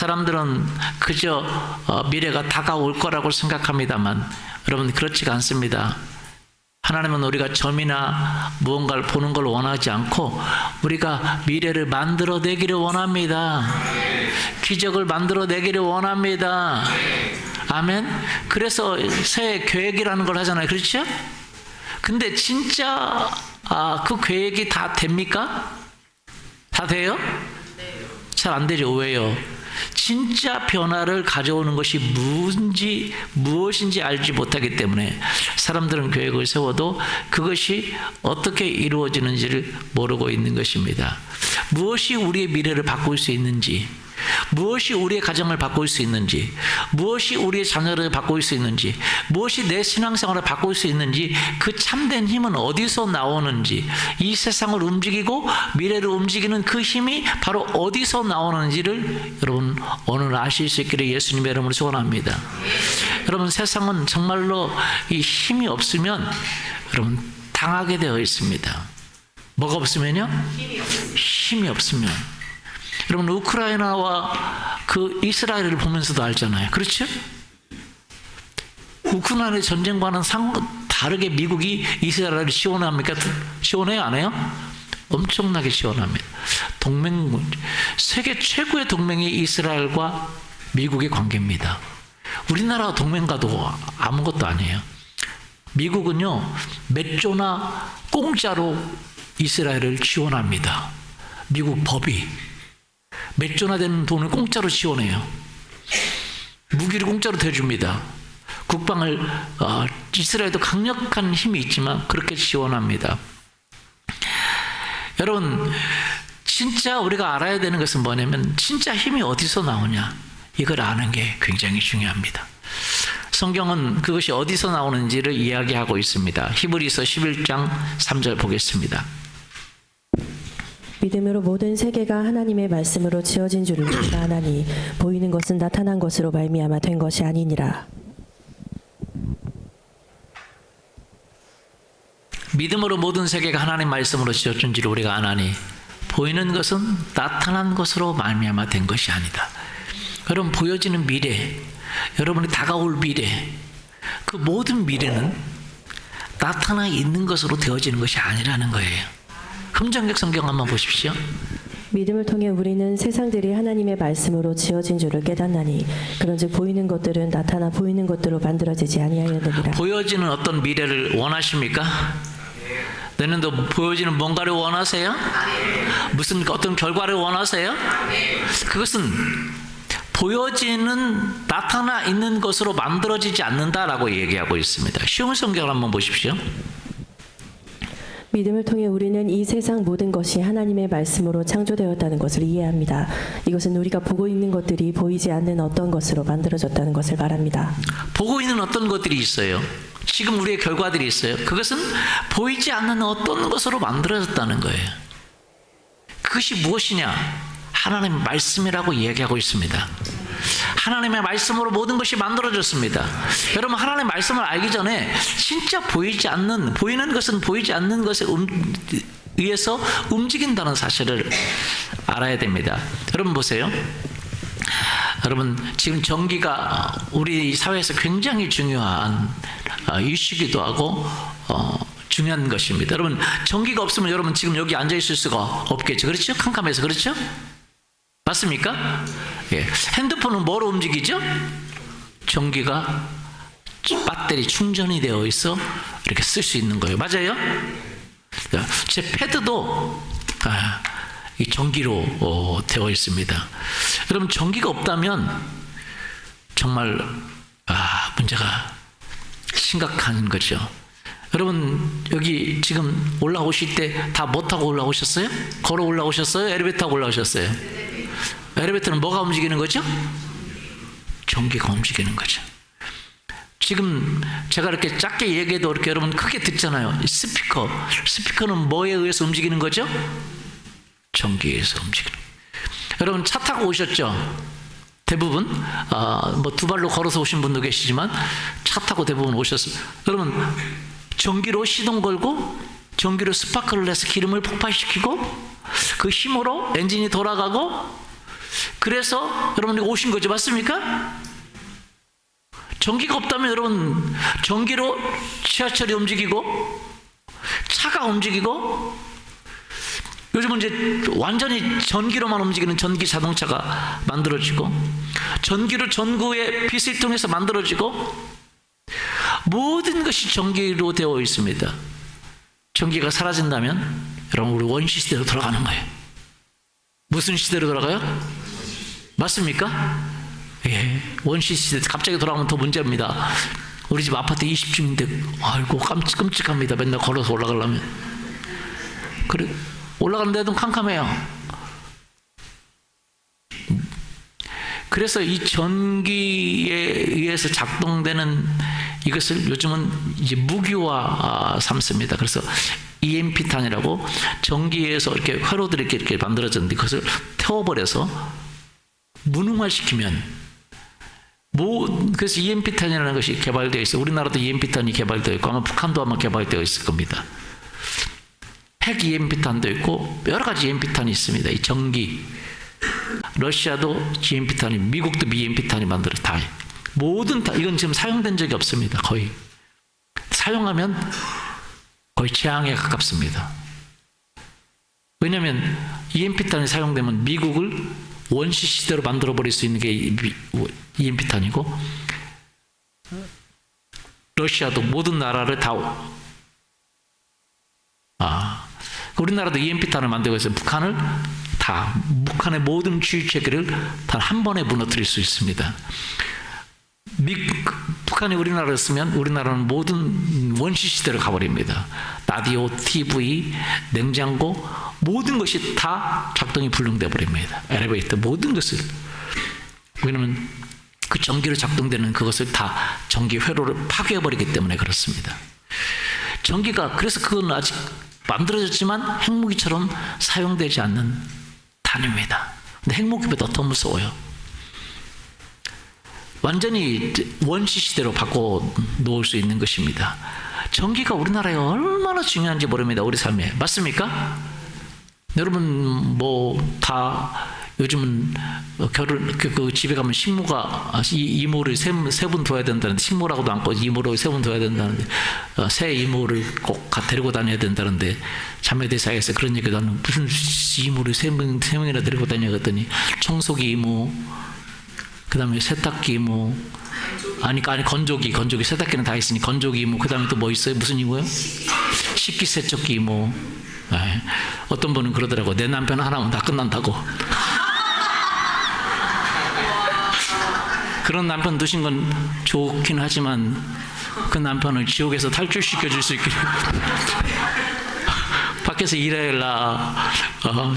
사람들은 그저 미래가 다가올 거라고 생각합니다만 여러분 그렇지가 않습니다. 하나님은 우리가 점이나 무언가를 보는 걸 원하지 않고 우리가 미래를 만들어내기를 원합니다. 기적을 만들어내기를 원합니다. 아멘. 그래서 새해 계획이라는 걸 하잖아요. 그렇죠? 근데 진짜 그 계획이 다 됩니까? 다 돼요? 잘 안 되죠. 왜요? 진짜 변화를 가져오는 것이 무엇인지 알지 못하기 때문에 사람들은 계획을 세워도 그것이 어떻게 이루어지는지를 모르고 있는 것입니다. 무엇이 우리의 미래를 바꿀 수 있는지, 무엇이 우리의 가정을 바꿀 수 있는지, 무엇이 우리의 자녀를 바꿀 수 있는지, 무엇이 내 신앙생활을 바꿀 수 있는지, 그 참된 힘은 어디서 나오는지, 이 세상을 움직이고 미래를 움직이는 그 힘이 바로 어디서 나오는지를 여러분 오늘 아실 수 있기를 예수님의 이름으로 소원합니다. 여러분 세상은 정말로 이 힘이 없으면 여러분 당하게 되어 있습니다. 뭐가 없으면요? 힘이 없으면. 여러분 우크라이나와 그 이스라엘을 보면서도 알잖아요. 그렇죠? 우크라이나의 전쟁과는 다르게 미국이 이스라엘을 지원합니까? 지원해요? 안 해요? 엄청나게 지원합니다. 세계 최고의 동맹이 이스라엘과 미국의 관계입니다. 우리나라 동맹과도 아무것도 아니에요. 미국은요 몇 조나 공짜로 이스라엘을 지원합니다. 미국 법이 몇 조나 되는 돈을 공짜로 지원해요. 무기를 공짜로 대줍니다. 국방을 이스라엘도 강력한 힘이 있지만 그렇게 지원합니다. 여러분 진짜 우리가 알아야 되는 것은 뭐냐면 진짜 힘이 어디서 나오냐 이걸 아는 게 굉장히 중요합니다. 성경은 그것이 어디서 나오는지를 이야기하고 있습니다. 히브리서 11장 3절 보겠습니다. 믿음으로 모든 세계가 하나님의 말씀으로 지어진 줄을 우리가 아나니 보이는 것은 나타난 것으로 말미암아 된 것이 아니니라. 믿음으로 모든 세계가 하나님 말씀으로 지어진 줄을 우리가 아나니 보이는 것은 나타난 것으로 말미암아 된 것이 아니다. 여러분 보여지는 미래, 여러분이 다가올 미래, 그 모든 미래는 나타나 있는 것으로 되어지는 것이 아니라는 거예요. 흠정격 성경 한번 보십시오. 믿음을 통해 우리는 세상들이 하나님의 말씀으로 지어진 줄을 깨닫나니 그런즉 보이는 것들은 나타나 보이는 것들로 만들어지지 아니하였느니라. 보여지는 어떤 미래를 원하십니까? 내년도 보여지는 뭔가를 원하세요? 무슨 어떤 결과를 원하세요? 그것은 보여지는 나타나 있는 것으로 만들어지지 않는다라고 얘기하고 있습니다. 쉬운 성경을 한번 보십시오. 믿음을 통해 우리는 이 세상 모든 것이 하나님의 말씀으로 창조되었다는 것을 이해합니다. 이것은 우리가 보고 있는 것들이 보이지 않는 어떤 것으로 만들어졌다는 것을 말합니다. 보고 있는 어떤 것들이 있어요. 지금 우리의 결과들이 있어요. 그것은 보이지 않는 어떤 것으로 만들어졌다는 거예요. 그것이 무엇이냐? 하나님의 말씀이라고 이야기하고 있습니다. 하나님의 말씀으로 모든 것이 만들어졌습니다. 여러분 하나님의 말씀을 알기 전에 진짜 보이는 것은 보이지 않는 것에 의해서 움직인다는 사실을 알아야 됩니다. 여러분 보세요. 여러분 지금 전기가 우리 사회에서 굉장히 중요한 이슈기도 하고 중요한 것입니다. 여러분 전기가 없으면 여러분 지금 여기 앉아 있을 수가 없겠죠. 그렇죠? 캄캄해서. 그렇죠? 맞습니까? 예. 핸드폰은 뭐로 움직이죠? 전기가 배터리 충전이 되어 있어 이렇게 쓸 수 있는 거예요. 맞아요? 제 패드도 이 전기로 되어 있습니다. 여러분 전기가 없다면 정말 문제가 심각한 거죠. 여러분 여기 지금 올라오실 때 다 뭐 타고 올라오셨어요? 걸어 올라오셨어요? 엘리베이터 타고 올라오셨어요? 엘리베이터는 뭐가 움직이는 거죠? 전기가 움직이는 거죠. 지금 제가 이렇게 작게 얘기해도 이렇게 여러분 크게 듣잖아요. 스피커는 뭐에 의해서 움직이는 거죠? 전기에 의해서 움직이는 거예요. 여러분 차 타고 오셨죠? 대부분 뭐 두 발로 걸어서 오신 분도 계시지만 차 타고 대부분 오셨어요. 여러분 전기로 시동 걸고 전기로 스파크를 내서 기름을 폭발시키고 그 힘으로 엔진이 돌아가고 그래서 여러분이 오신 거죠. 맞습니까? 전기가 없다면 여러분 전기로 지하철이 움직이고 차가 움직이고 요즘은 이제 완전히 전기로만 움직이는 전기 자동차가 만들어지고 전기로 전구의 빛을 통해서 만들어지고 모든 것이 전기로 되어 있습니다. 전기가 사라진다면 여러분 우리 원시 시대로 돌아가는 거예요. 무슨 시대로 돌아가요? 맞습니까? 예, 원시 시대 갑자기 돌아가면 더 문제입니다. 우리 집 아파트 20층인데 아이고 끔찍합니다. 맨날 걸어서 올라가려면 그래 올라가는 데도 캄캄해요. 그래서 이 전기에 의해서 작동되는 이것을 요즘은 이제 무기화 삼습니다. 그래서 EMP탄이라고 전기에서 이렇게 회로들이 이렇게 만들어졌는데 그것을 태워버려서 무능화시키면 그래서 EMP탄이라는 것이 개발되어 있어요. 우리나라도 EMP탄이 개발되어 있고 아마 북한도 아마 개발되어 있을 겁니다. 핵 EMP탄도 있고 여러 가지 EMP탄이 있습니다. 이 전기 러시아도 EMP탄이 미국도 EMP탄이 만들어 다 모든 다 이건 지금 사용된 적이 없습니다. 거의 사용하면 거의 재앙에 가깝습니다. 왜냐하면 EMP탄이 사용되면 미국을 원시 시대로 만들어 버릴 수 있는 게 EMP탄이고 러시아도 모든 나라를 다 우리나라도 EMP탄을 만들고 있어요. 북한의 모든 주의 체계를 단 한 번에 무너뜨릴 수 있습니다. 북한이 우리나라를 쓰면 우리나라는 모든 원시 시대로 가버립니다. 라디오, TV, 냉장고 모든 것이 다 작동이 불능돼 버립니다. 엘리베이터 모든 것을. 왜냐하면 그 전기로 작동되는 그것을 다 전기 회로를 파괴해버리기 때문에 그렇습니다. 전기가 그래서 그건 아직 만들어졌지만 핵무기처럼 사용되지 않는 단위입니다. 근데 핵무기보다 더 무서워요. 완전히 원시 시대로 바꿔 놓을 수 있는 것입니다. 전기가 우리나라에 얼마나 중요한지 모릅니다. 우리 삶에. 맞습니까? 여러분 다 요즘은 그 집에 가면 식모가 이모를 세 분 둬야 된다는데 식모라고도 않고 이모를 세 분 둬야 된다는데 새 이모를 꼭 데리고 다녀야 된다는데 자매들 사이에서 그런 얘기도 하는 무슨 이모를 세 명이나 데리고 다녀야 했더니 청소기 이모 그 다음에 세탁기 이모 아니 건조기 세탁기는 다 있으니 건조기 이모 그 다음에 또 뭐 있어요? 무슨 이모요? 식기세척기 이모. 네. 어떤 분은 그러더라고 내 남편 하나면 다 끝난다고. 그런 남편 두신 건 좋긴 하지만 그 남편을 지옥에서 탈출시켜 줄 수 있기를 밖에서 일해라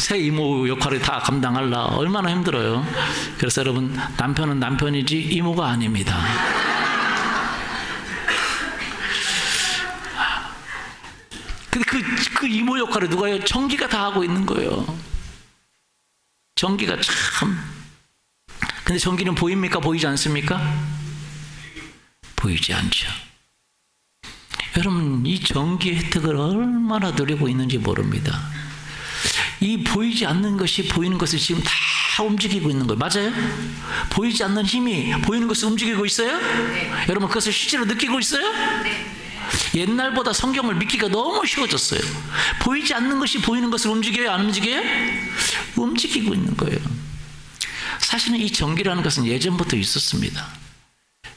새 이모 역할을 다 감당하라 얼마나 힘들어요. 그래서 여러분 남편은 남편이지 이모가 아닙니다. 근데 그 이모 역할을 누가 해요? 전기가 다 하고 있는 거예요. 전기가 참. 근데 전기는 보입니까? 보이지 않습니까? 보이지 않죠. 여러분 이 전기 혜택을 얼마나 누리고 있는지 모릅니다. 이 보이지 않는 것이 보이는 것을 지금 다 움직이고 있는 거예요. 맞아요? 보이지 않는 힘이 보이는 것을 움직이고 있어요? 네. 여러분 그것을 실제로 느끼고 있어요? 네. 옛날보다 성경을 믿기가 너무 쉬워졌어요. 보이지 않는 것이 보이는 것을 움직여요? 안 움직여요? 움직이고 있는 거예요. 사실은 이 전기라는 것은 예전부터 있었습니다.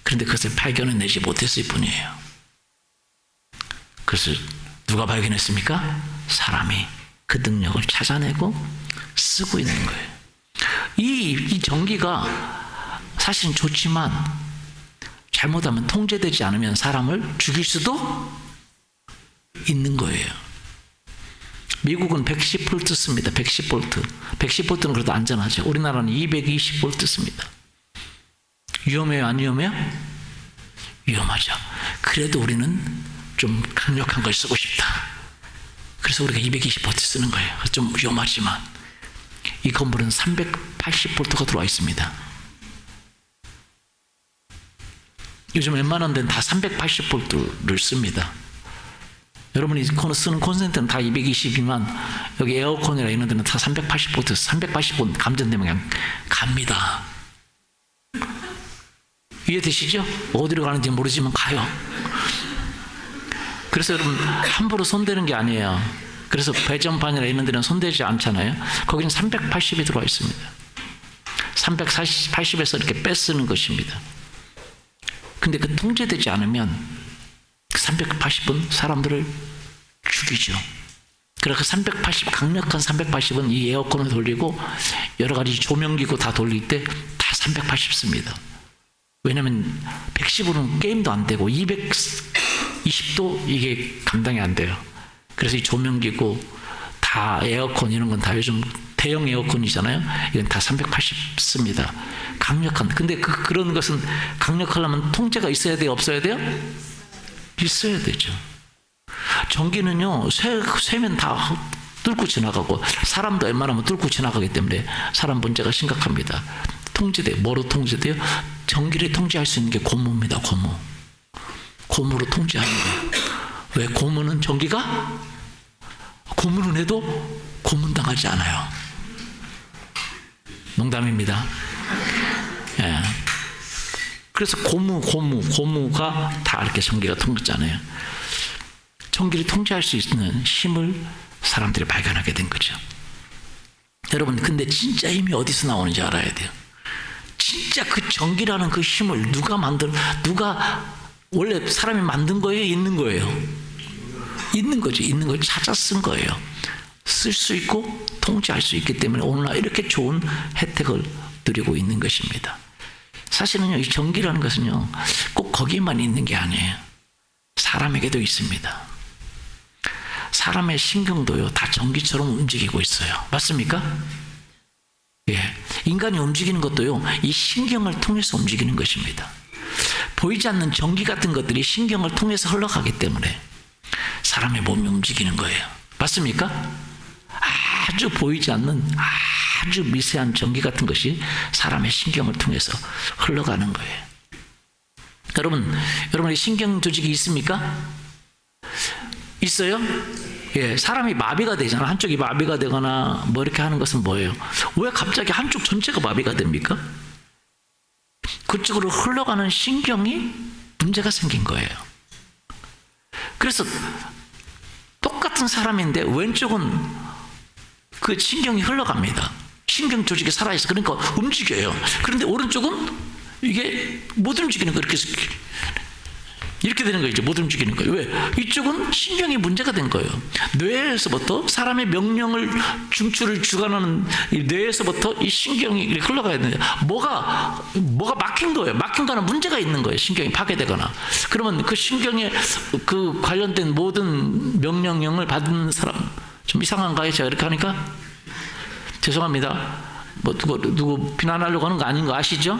그런데 그것을 발견해내지 못했을 뿐이에요. 그것을 누가 발견했습니까? 사람이 그 능력을 찾아내고 쓰고 있는 거예요. 이 전기가 사실은 좋지만 잘못하면 통제되지 않으면 사람을 죽일 수도 있는 거예요. 미국은 110V 씁니다. 110V. 110V는 그래도 안전하죠. 우리나라는 220V 씁니다. 위험해요? 안 위험해요? 위험하죠. 그래도 우리는 좀 강력한 걸 쓰고 싶다. 그래서 우리가 220V 쓰는 거예요. 좀 위험하지만 이 건물은 380V가 들어와 있습니다. 요즘 웬만한 데는 다 380V를 씁니다. 여러분이 쓰는 콘센트는 다 220이면 여기 에어컨이나 이런 데는 다 380V, 380V 감전되면 그냥 갑니다. 이해되시죠? 어디로 가는지 모르지만 가요. 그래서 여러분 함부로 손대는 게 아니에요. 그래서 배전판이나 이런 데는 손대지 않잖아요. 거기는 380이 들어와 있습니다. 380에서 이렇게 빼쓰는 것입니다. 근데 그 통제되지 않으면 그 380은 사람들을 죽이죠. 그래서 380, 강력한 380은 이 에어컨을 돌리고 여러 가지 조명기구 다 돌릴 때 다 380 씁니다. 왜냐면 110으로는 게임도 안 되고 220도 이게 감당이 안 돼요. 그래서 이 조명기구 다 에어컨 이런 건 다 요즘 대형 에어컨이잖아요. 이건 다 380 씁니다. 강력한. 근데 그런 것은 강력하려면 통제가 있어야 돼요? 없어야 돼요? 있어야 되죠. 전기는요, 쇠면 다 뚫고 지나가고 사람도 웬만하면 뚫고 지나가기 때문에 사람 문제가 심각합니다. 통제돼요. 뭐로 통제돼요? 전기를 통제할 수 있는 게 고무입니다. 고무. 고무로 통제하는 거예요. 왜? 고무는 전기가 고무는 해도 고문당하지 않아요. 농담입니다. 예. 그래서 고무가 다 이렇게 전기가 통했잖아요. 전기를 통제할 수 있는 힘을 사람들이 발견하게 된 거죠. 여러분, 근데 진짜 힘이 어디서 나오는지 알아야 돼요. 진짜 그 전기라는 그 힘을 누가 원래 사람이 만든 거예요? 있는 거예요? 있는 거죠. 있는 걸 찾아 쓴 거예요. 쓸 수 있고 통제할 수 있기 때문에 오늘날 이렇게 좋은 혜택을 누리고 있는 것입니다. 사실은요, 이 전기라는 것은요, 꼭 거기에만 있는 게 아니에요. 사람에게도 있습니다. 사람의 신경도요, 다 전기처럼 움직이고 있어요. 맞습니까? 예. 인간이 움직이는 것도요, 이 신경을 통해서 움직이는 것입니다. 보이지 않는 전기 같은 것들이 신경을 통해서 흘러가기 때문에 사람의 몸이 움직이는 거예요. 맞습니까? 아주 보이지 않는 아주 미세한 전기 같은 것이 사람의 신경을 통해서 흘러가는 거예요. 여러분의 신경 조직이 있습니까? 있어요? 예, 사람이 마비가 되잖아. 한쪽이 마비가 되거나 뭐 이렇게 하는 것은 뭐예요? 왜 갑자기 한쪽 전체가 마비가 됩니까? 그쪽으로 흘러가는 신경이 문제가 생긴 거예요. 그래서 똑같은 사람인데 왼쪽은 그 신경이 흘러갑니다. 신경 조직이 살아있어. 그러니까 움직여요. 그런데 오른쪽은 이게 못 움직이는 거예요. 이렇게 되는 거죠. 못 움직이는 거예요. 왜? 이쪽은 신경이 문제가 된 거예요. 뇌에서부터 사람의 명령을 중추를 주관하는 이 뇌에서부터 이 신경이 흘러가야 되는데 뭐가 막힌 거예요. 막힌 거나 문제가 있는 거예요. 신경이 파괴되거나. 그러면 그 신경에 그 관련된 모든 명령을 받는 사람 좀 이상한가요? 제가 이렇게 하니까? 죄송합니다. 뭐 누구 비난하려고 하는 거 아닌 거 아시죠?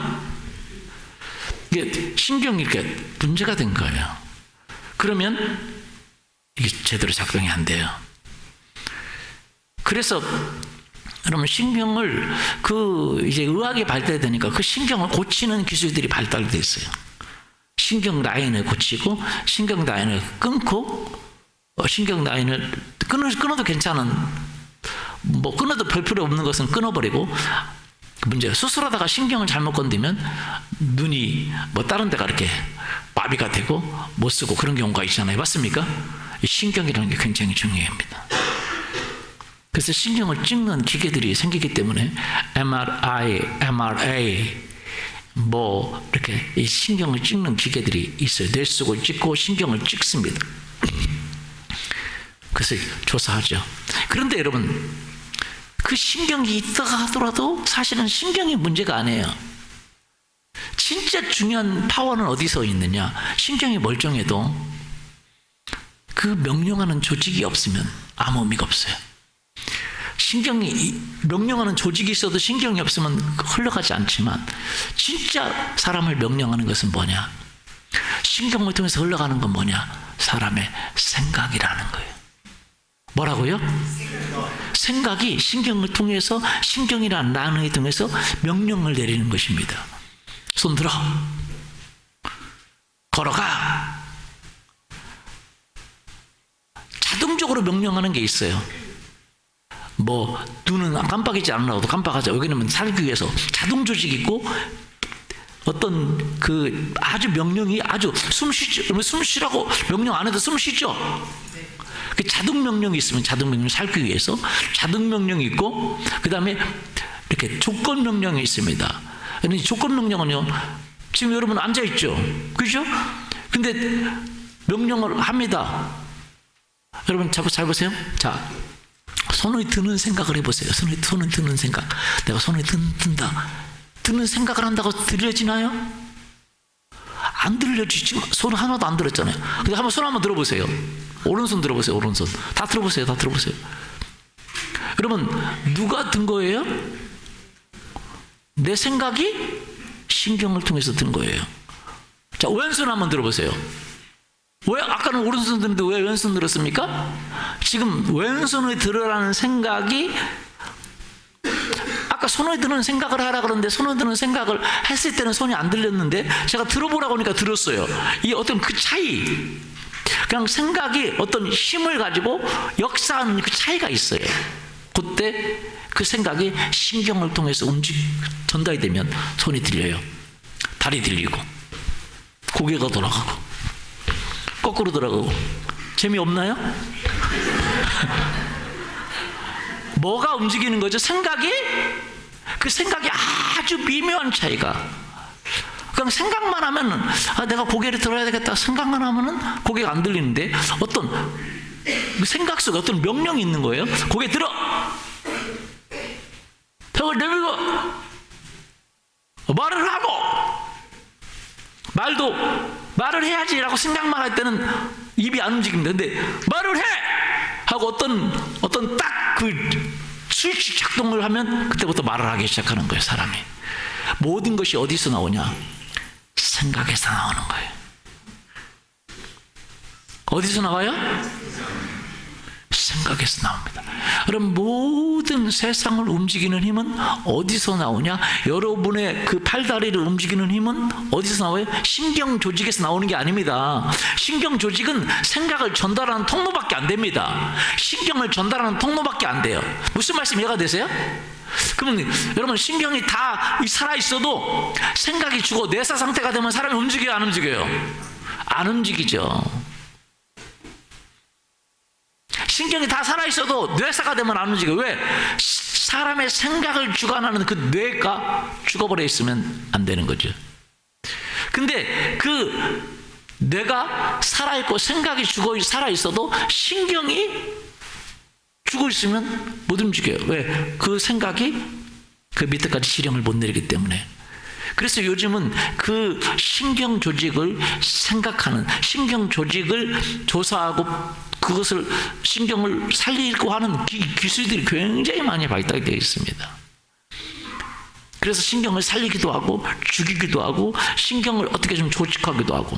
이게 신경이 이렇게 문제가 된 거예요. 그러면 이게 제대로 작동이 안 돼요. 그래서 여러분 신경을 이제 의학이 발달되니까 그 신경을 고치는 기술들이 발달돼 있어요. 신경 라인을 고치고 신경 라인을 끊고 신경 라인을 끊어도 괜찮은 뭐 끊어도 별 필요 없는 것은 끊어버리고 문제가 수술하다가 신경을 잘못 건드면 눈이 뭐 다른 데가 이렇게 마비가 되고 못 쓰고 그런 경우가 있잖아요. 맞습니까? 이 신경이라는 게 굉장히 중요합니다. 그래서 신경을 찍는 기계들이 생기기 때문에 MRA 뭐 이렇게 이 신경을 찍는 기계들이 있어요. 뇌 속을 찍고 신경을 찍습니다. 그래서 조사하죠. 그런데 여러분 그 신경이 있다 하더라도 사실은 신경이 문제가 아니에요. 진짜 중요한 파워는 어디서 있느냐? 신경이 멀쩡해도 그 명령하는 조직이 없으면 아무 의미가 없어요. 신경이 명령하는 조직이 있어도 신경이 없으면 흘러가지 않지만 진짜 사람을 명령하는 것은 뭐냐? 신경을 통해서 흘러가는 건 뭐냐? 사람의 생각이라는 거예요. 뭐라고요? 생각이 신경을 통해서 신경이라는 나능을 통해서 명령을 내리는 것입니다. 손 들어. 걸어가. 자동적으로 명령하는 게 있어요. 뭐 눈은 깜빡이지 않으라도 깜빡하자. 여기는 살기 위해서 자동 조직이 있고, 어떤 그 아주 명령이 아주 숨 쉬라고 명령 안 해도 숨 쉬죠. 그 자동 명령이 있으면 자동 명령 살기 위해서 자동 명령이 있고, 그 다음에 이렇게 조건 명령이 있습니다. 근데 조건 명령은요, 지금 여러분 앉아 있죠, 그죠? 근데 명령을 합니다. 여러분 잘 보세요. 자, 손이 드는 생각을 해보세요. 손이 드는 생각. 내가 손이 든다. 드는 생각을 한다고 들려지나요? 안 들려지지. 지금 손 하나도 안 들었잖아요. 근데 한번 손 한번 들어보세요. 오른손 들어보세요. 오른손 다 들어보세요. 다 들어보세요. 여러분, 누가 든 거예요? 내 생각이 신경을 통해서 든 거예요. 자, 왼손 한번 들어보세요. 왜 아까는 오른손 들었는데 왜 왼손 들었습니까? 지금 왼손을 들으라는 생각이, 아까 손을 드는 생각을 하라 그러는데 손을 드는 생각을 했을 때는 손이 안 들렸는데 제가 들어보라고 하니까 들었어요. 이 어떤 그 차이, 그냥 생각이 어떤 힘을 가지고 역사하는 그 차이가 있어요. 그때 그 생각이 신경을 통해서 전달이 되면 손이 들려요. 다리 들리고, 고개가 돌아가고, 거꾸로 돌아가고. 재미없나요? 뭐가 움직이는 거죠? 생각이? 그 생각이 아주 미묘한 차이가. 그냥 생각만 하면은, 내가 고개를 들어야 되겠다 생각만 하면은 고개가 안 들리는데, 어떤 생각 속에 어떤 명령이 있는 거예요. 고개 들어! 턱을 내밀고! 말을 하고! 말을 해야지라고 생각만 할 때는 입이 안 움직입니다. 근데 말을 해! 하고 어떤 딱 그 스위치 작동을 하면 그때부터 말을 하기 시작하는 거예요, 사람이. 모든 것이 어디서 나오냐? 생각에서 나오는 거예요. 어디서 나와요? 생각에서 나옵니다. 여러분, 모든 세상을 움직이는 힘은 어디서 나오냐? 여러분의 그 팔다리를 움직이는 힘은 어디서 나와요? 신경 조직에서 나오는 게 아닙니다. 신경 조직은 생각을 전달하는 통로밖에 안 됩니다. 신경을 전달하는 통로밖에 안 돼요. 무슨 말씀 이해가 되세요? 그러면 여러분, 신경이 다 살아있어도 생각이 죽어 뇌사 상태가 되면 사람이 움직여요, 안 움직여요? 안 움직이죠. 신경이 다 살아있어도 뇌사가 되면 안 움직여요. 왜? 사람의 생각을 주관하는 그 뇌가 죽어버려 있으면 안 되는 거죠. 근데 그 뇌가 살아있고 생각이 살아있어도 신경이 죽어 있으면 못 움직여요. 왜? 그 생각이 그 밑에까지 지령을 못 내리기 때문에. 그래서 요즘은 그 신경 조직을 생각하는, 신경 조직을 조사하고 그것을 신경을 살리고 하는 기술들이 굉장히 많이 발달되어 있습니다. 그래서 신경을 살리기도 하고 죽이기도 하고 신경을 어떻게 좀 조직하기도 하고.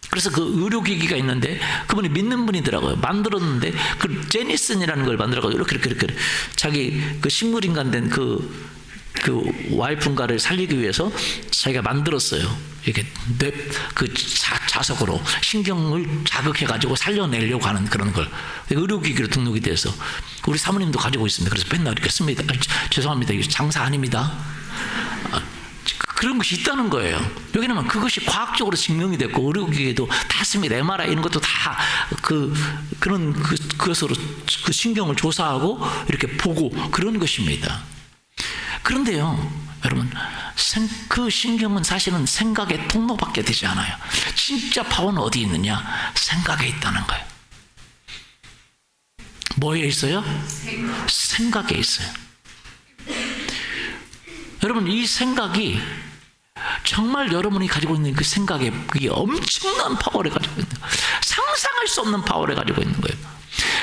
그래서 그 의료기기가 있는데 그분이 믿는 분이더라고요. 만들었는데 그 제니슨이라는 걸 만들어가지고 이렇게 자기 그 식물인간 된 그 와이프인가를 살리기 위해서 자기가 만들었어요. 이렇게 자석으로 신경을 자극해가지고 살려내려고 하는 그런 걸 의료기기로 등록이 돼서 우리 사모님도 가지고 있습니다. 그래서 맨날 이렇게 씁니다. 죄송합니다. 이거 장사 아닙니다. 그런 것이 있다는 거예요. 여기는 그것이 과학적으로 증명이 됐고 의료기기에도 다 씁니다. MRI 이런 것도 다 그것으로 그 신경을 조사하고 이렇게 보고 그런 것입니다. 그런데요, 여러분, 그 신경은 사실은 생각의 통로밖에 되지 않아요. 진짜 파워는 어디 있느냐? 생각에 있다는 거예요. 뭐에 있어요? 생각에 있어요. 여러분, 이 생각이 정말 여러분이 가지고 있는 그 생각에 그게 엄청난 파워를 가지고 있는 거예요. 상상할 수 없는 파워를 가지고 있는 거예요.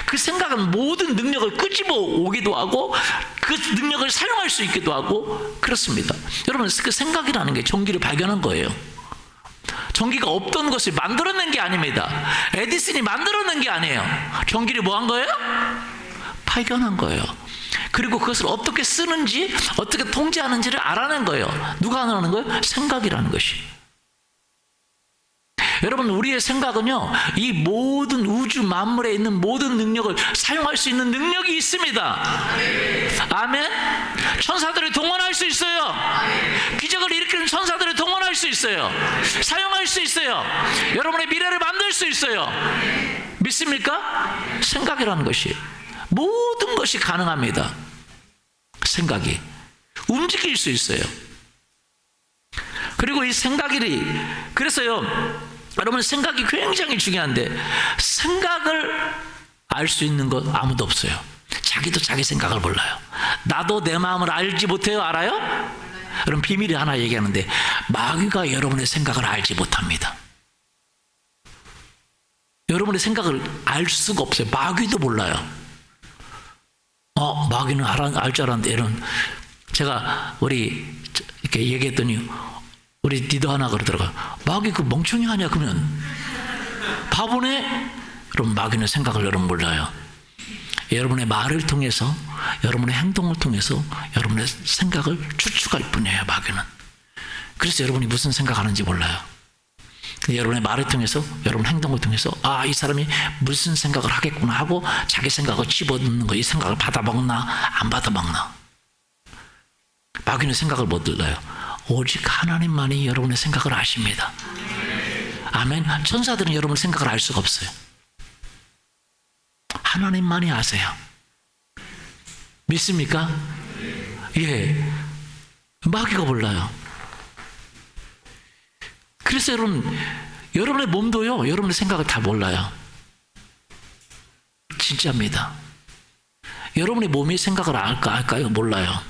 그 생각은 모든 능력을 끄집어 오기도 하고 그 능력을 사용할 수 있기도 하고 그렇습니다. 여러분, 그 생각이라는 게 전기를 발견한 거예요. 전기가 없던 것을 만들어낸 게 아닙니다. 에디슨이 만들어낸 게 아니에요. 전기를 뭐 한 거예요? 발견한 거예요. 그리고 그것을 어떻게 쓰는지 어떻게 통제하는지를 알아낸 거예요. 누가 알아낸 거예요? 생각이라는 것이. 여러분, 우리의 생각은요, 이 모든 우주 만물에 있는 모든 능력을 사용할 수 있는 능력이 있습니다. 아멘. 천사들을 동원할 수 있어요. 기적을 일으키는 천사들을 동원할 수 있어요. 사용할 수 있어요. 여러분의 미래를 만들 수 있어요. 믿습니까? 생각이라는 것이, 모든 것이 가능합니다. 생각이 움직일 수 있어요. 그리고 이 생각이, 그래서요, 여러분, 생각이 굉장히 중요한데, 생각을 알 수 있는 것 아무도 없어요. 자기도 자기 생각을 몰라요. 나도 내 마음을 알지 못해요. 알아요? 여러분, 비밀이 하나 얘기하는데, 마귀가 여러분의 생각을 알지 못합니다. 여러분의 생각을 알 수가 없어요. 마귀도 몰라요. 마귀는 알 줄 알았는데, 이런, 제가 우리 이렇게 얘기했더니 우리 리더 하나 그러더라고요. 마귀 그 멍청이 하냐 그러면 바보네. 여러분, 마귀는 생각을 여러분 몰라요. 여러분의 말을 통해서, 여러분의 행동을 통해서 여러분의 생각을 추측할 뿐이에요. 마귀는. 그래서 여러분이 무슨 생각하는지 몰라요. 근데 여러분의 말을 통해서, 여러분 행동을 통해서, 이 사람이 무슨 생각을 하겠구나 하고 자기 생각을 집어넣는 거, 이 생각을 받아먹나 안 받아먹나. 마귀는 생각을 못 들어요. 오직 하나님만이 여러분의 생각을 아십니다. 아멘. 천사들은 여러분의 생각을 알 수가 없어요. 하나님만이 아세요. 믿습니까? 예. 마귀가 몰라요. 그래서 여러분의 몸도요, 여러분의 생각을 다 몰라요. 진짜입니다. 여러분의 몸이 생각을 알까요? 몰라요.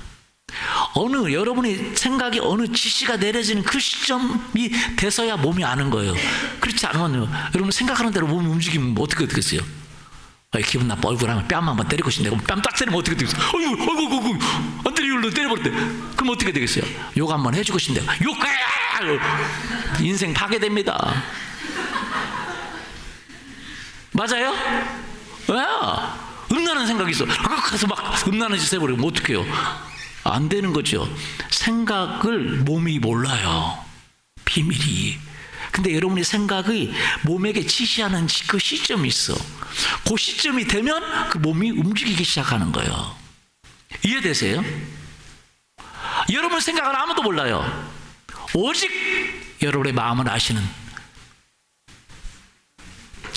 여러분의 생각이 어느 지시가 내려지는 그 시점이 돼서야 몸이 아는 거예요. 그렇지 않으면 여러분 생각하는 대로 몸이 움직이면 어떻게 되겠어요? 기분 나빠. 얼굴 하면 뺨 한번 때리고 싶네. 뺨 딱 때리면 어떻게 되겠어요? 어이구, 안 때리길래 때려버렸대. 그럼 어떻게 되겠어요? 욕 한번 해주고 싶네. 인생 파괴됩니다. 맞아요? 왜? 음란한 생각이 있어. 가서 막 음란한 짓 해버리면 어떡해요? 안 되는 거죠. 생각을 몸이 몰라요. 비밀이. 근데 여러분의 생각이 몸에게 지시하는 그 시점이 있어. 그 시점이 되면 그 몸이 움직이기 시작하는 거예요. 이해되세요? 여러분 생각을 아무도 몰라요. 오직 여러분의 마음을 아시는.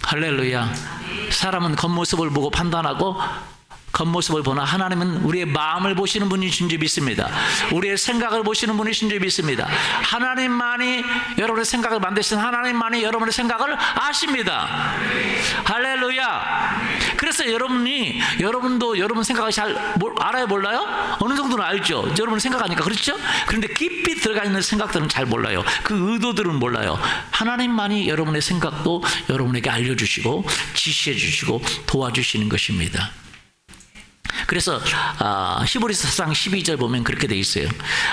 할렐루야. 사람은 겉모습을 보고 판단하고, 겉모습을 보나 하나님은 우리의 마음을 보시는 분이신 줄 믿습니다. 우리의 생각을 보시는 분이신 줄 믿습니다. 하나님만이, 여러분의 생각을 만드신 하나님만이 여러분의 생각을 아십니다. 할렐루야. 그래서 여러분도 여러분 생각을 잘 알아요, 몰라요? 어느 정도는 알죠. 여러분 생각하니까. 그렇죠? 그런데 깊이 들어가 있는 생각들은 잘 몰라요. 그 의도들은 몰라요. 하나님만이 여러분의 생각도 여러분에게 알려주시고 지시해 주시고 도와주시는 것입니다. 그래서 히브리서 4장 12절 보면 그렇게 돼 있어요.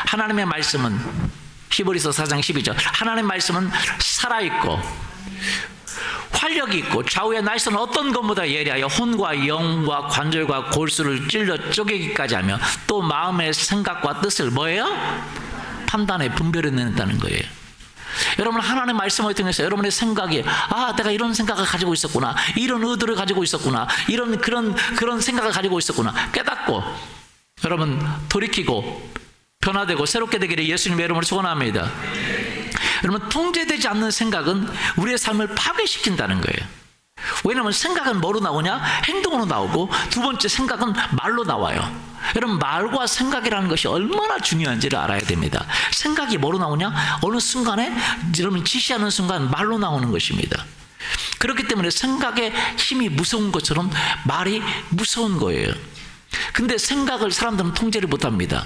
하나님의 말씀은, 히브리서 4장 12절, 하나님의 말씀은 살아있고 활력이 있고 좌우의 날선 어떤 것보다 예리하여 혼과 영과 관절과 골수를 찔러 쪼개기까지 하며 또 마음의 생각과 뜻을 뭐예요? 판단해 분별해낸다는 거예요. 여러분, 하나님의 말씀을 통해서 여러분의 생각이, 내가 이런 생각을 가지고 있었구나, 이런 의도를 가지고 있었구나, 이런 그런 생각을 가지고 있었구나 깨닫고, 여러분 돌이키고 변화되고 새롭게 되기를 예수님의 이름으로 축원합니다. 여러분, 통제되지 않는 생각은 우리의 삶을 파괴시킨다는 거예요. 왜냐하면 생각은 뭐로 나오냐? 행동으로 나오고, 두 번째 생각은 말로 나와요. 여러분, 말과 생각이라는 것이 얼마나 중요한지를 알아야 됩니다. 생각이 뭐로 나오냐? 어느 순간에 여러분 지시하는 순간 말로 나오는 것입니다. 그렇기 때문에 생각의 힘이 무서운 것처럼 말이 무서운 거예요. 근데 생각을 사람들은 통제를 못합니다.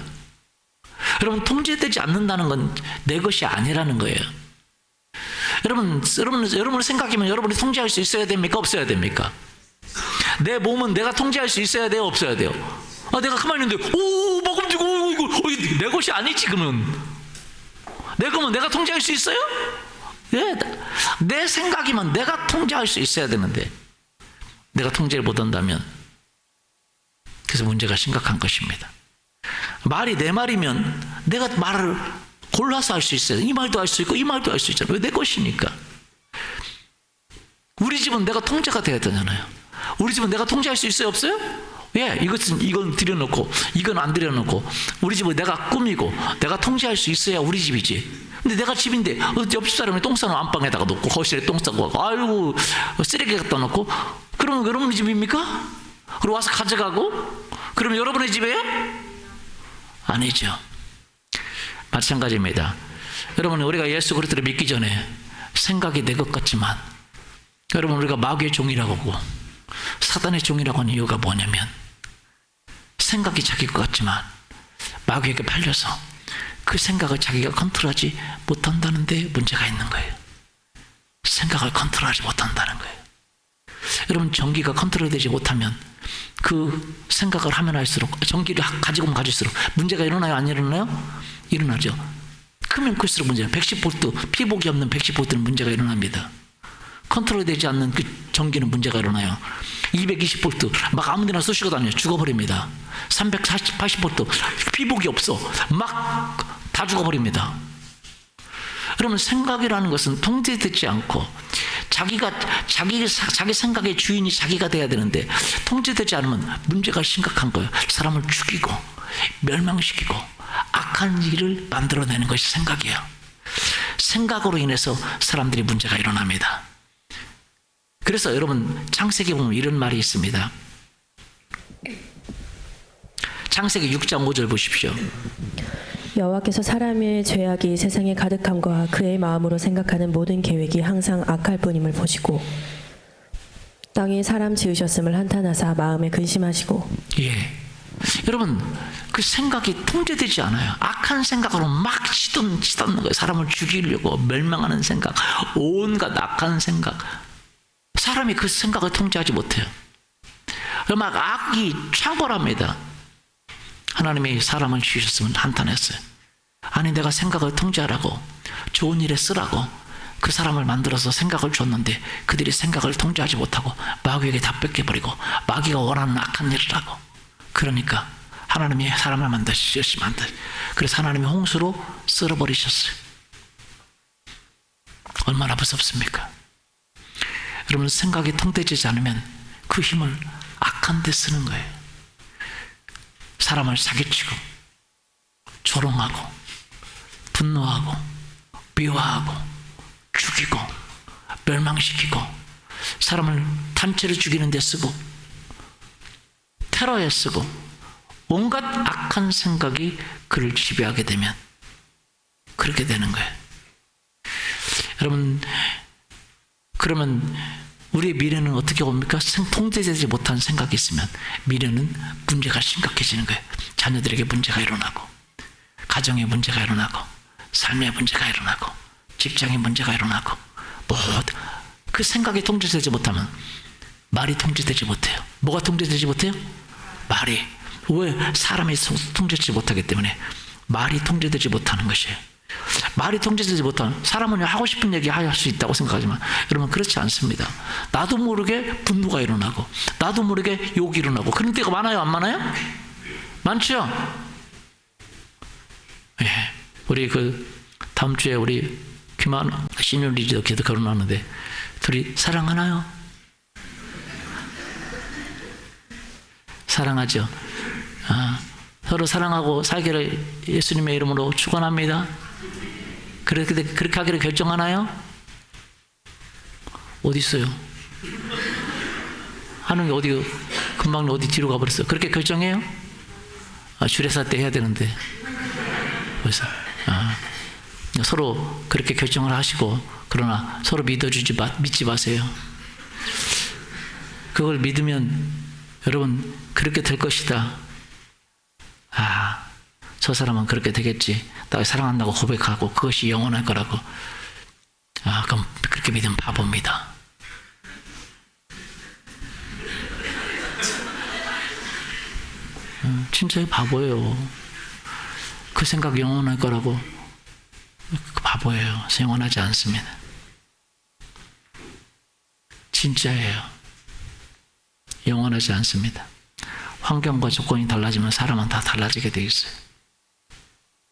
여러분, 통제되지 않는다는 건 내 것이 아니라는 거예요. 여러분의 생각이면 여러분이 통제할 수 있어야 됩니까? 없어야 됩니까? 내 몸은 내가 통제할 수 있어야 돼요? 없어야 돼요? 내가 가만히 있는데 막 움직이고, 이거 내 것이 아니지. 그러면 내 거면 내가 통제할 수 있어요? 예, 내 생각이면 내가 통제할 수 있어야 되는데 내가 통제를 못한다면, 그래서 문제가 심각한 것입니다. 말이 내 말이면 내가 말을 골라서 할 수 있어요. 이 말도 할 수 있고 이 말도 할 수 있잖아요. 왜? 내 것이니까. 우리 집은 내가 통제가 돼야 되잖아요. 우리 집은 내가 통제할 수 있어요, 없어요? 예, 이건 들여놓고 이건 안 들여놓고 우리 집은 내가 꾸미고 내가 통제할 수 있어야 우리 집이지. 근데 내가 집인데 옆집 사람이 똥 싸는 안방에다가 놓고 거실에 똥 싸고 아이고 쓰레기 갖다 놓고 그러면 여러분의 집입니까? 그리고 와서 가져가고 그러면 여러분의 집이에요? 아니죠. 마찬가지입니다. 여러분, 우리가 예수 그리스도를 믿기 전에 생각이 내 것 같지만 여러분, 우리가 마귀의 종이라고 하고 사단의 종이라고 하는 이유가 뭐냐면 생각이 자기 것 같지만 마귀에게 팔려서 그 생각을 자기가 컨트롤하지 못한다는 데 문제가 있는 거예요. 생각을 컨트롤하지 못한다는 거예요. 여러분, 전기가 컨트롤되지 못하면 그 생각을 하면 할수록 전기를 가지고 가질수록 문제가 일어나요, 안 일어나요? 일어나죠. 크면 클수록 문제예요. 110V, 피복이 없는 110V는 문제가 일어납니다. 컨트롤되지 않는 그 전기는 문제가 일어나요. 220V 막 아무데나 쏘시고 다녀요. 죽어버립니다. 380V 피복이 없어. 막 다 죽어버립니다. 그러면 생각이라는 것은 통제되지 않고 자기 생각의 주인이 자기가 돼야 되는데 통제되지 않으면 문제가 심각한 거예요. 사람을 죽이고 멸망시키고 악한 일을 만들어내는 것이 생각이에요. 생각으로 인해서 사람들이 문제가 일어납니다. 그래서 여러분, 창세기 보면 이런 말이 있습니다. 창세기 6장 5절 보십시오. 여호와께서 사람의 죄악이 세상에 가득함과 그의 마음으로 생각하는 모든 계획이 항상 악할 뿐임을 보시고 땅에 사람 지으셨음을 한탄하사 마음에 근심하시고. 예, 여러분, 그 생각이 통제되지 않아요. 악한 생각으로 막 치닫는 거예요. 사람을 죽이려고 멸망하는 생각, 온갖 악한 생각. 사람이 그 생각을 통제하지 못해요. 막 악이 창궐합니다. 하나님이 사람을 지으셨으면 한탄했어요. 아니, 내가 생각을 통제하라고 좋은 일에 쓰라고 그 사람을 만들어서 생각을 줬는데 그들이 생각을 통제하지 못하고 마귀에게 다 뺏겨버리고 마귀가 원하는 악한 일을 하고. 그러니까 하나님이 사람을 만드시면 안 돼. 그래서 하나님이 홍수로 쓸어버리셨어요. 얼마나 무섭습니까? 여러분, 생각이 통제되지 않으면 그 힘을 악한 데 쓰는 거예요. 사람을 사기치고 조롱하고 분노하고 미워하고 죽이고 멸망시키고 사람을 단체로 죽이는 데 쓰고 테러에 쓰고 온갖 악한 생각이 그를 지배하게 되면 그렇게 되는 거예요. 여러분, 그러면 우리의 미래는 어떻게 옵니까? 통제되지 못한 생각이 있으면 미래는 문제가 심각해지는 거예요. 자녀들에게 문제가 일어나고 가정에 문제가 일어나고 삶에 문제가 일어나고 직장에 문제가 일어나고 그 생각이 통제되지 못하면 말이 통제되지 못해요. 뭐가 통제되지 못해요? 말이. 왜? 사람이 통제되지 못하기 때문에 말이 통제되지 못하는 것이에요. 말이 통제되지 못하는, 사람은 하고 싶은 얘기 할 수 있다고 생각하지만 여러분, 그렇지 않습니다. 나도 모르게 분노가 일어나고 나도 모르게 욕이 일어나고 그런 때가 많아요, 안 많아요? 많죠? 예. 우리 다음 주에 우리 김한 시니어 리더 걔도 결혼하는데 둘이 사랑하나요? 사랑하죠. 서로 사랑하고 살기를 예수님의 이름으로 축원합니다. 그렇게 하기를 결정하나요? 어디 있어요? 하는 게 어디, 금방 어디 뒤로 가버렸어요. 그렇게 결정해요? 주례사 때 해야 되는데. 그래서 서로 그렇게 결정을 하시고, 그러나 서로 믿지 마세요. 그걸 믿으면 여러분 그렇게 될 것이다. 저 사람은 그렇게 되겠지. 나 사랑한다고 고백하고 그것이 영원할 거라고. 그럼 그렇게 믿으면 바보입니다. 진짜 바보예요. 그 생각 영원할 거라고. 바보예요. 영원하지 않습니다. 진짜예요. 영원하지 않습니다. 환경과 조건이 달라지면 사람은 다 달라지게 돼 있어요.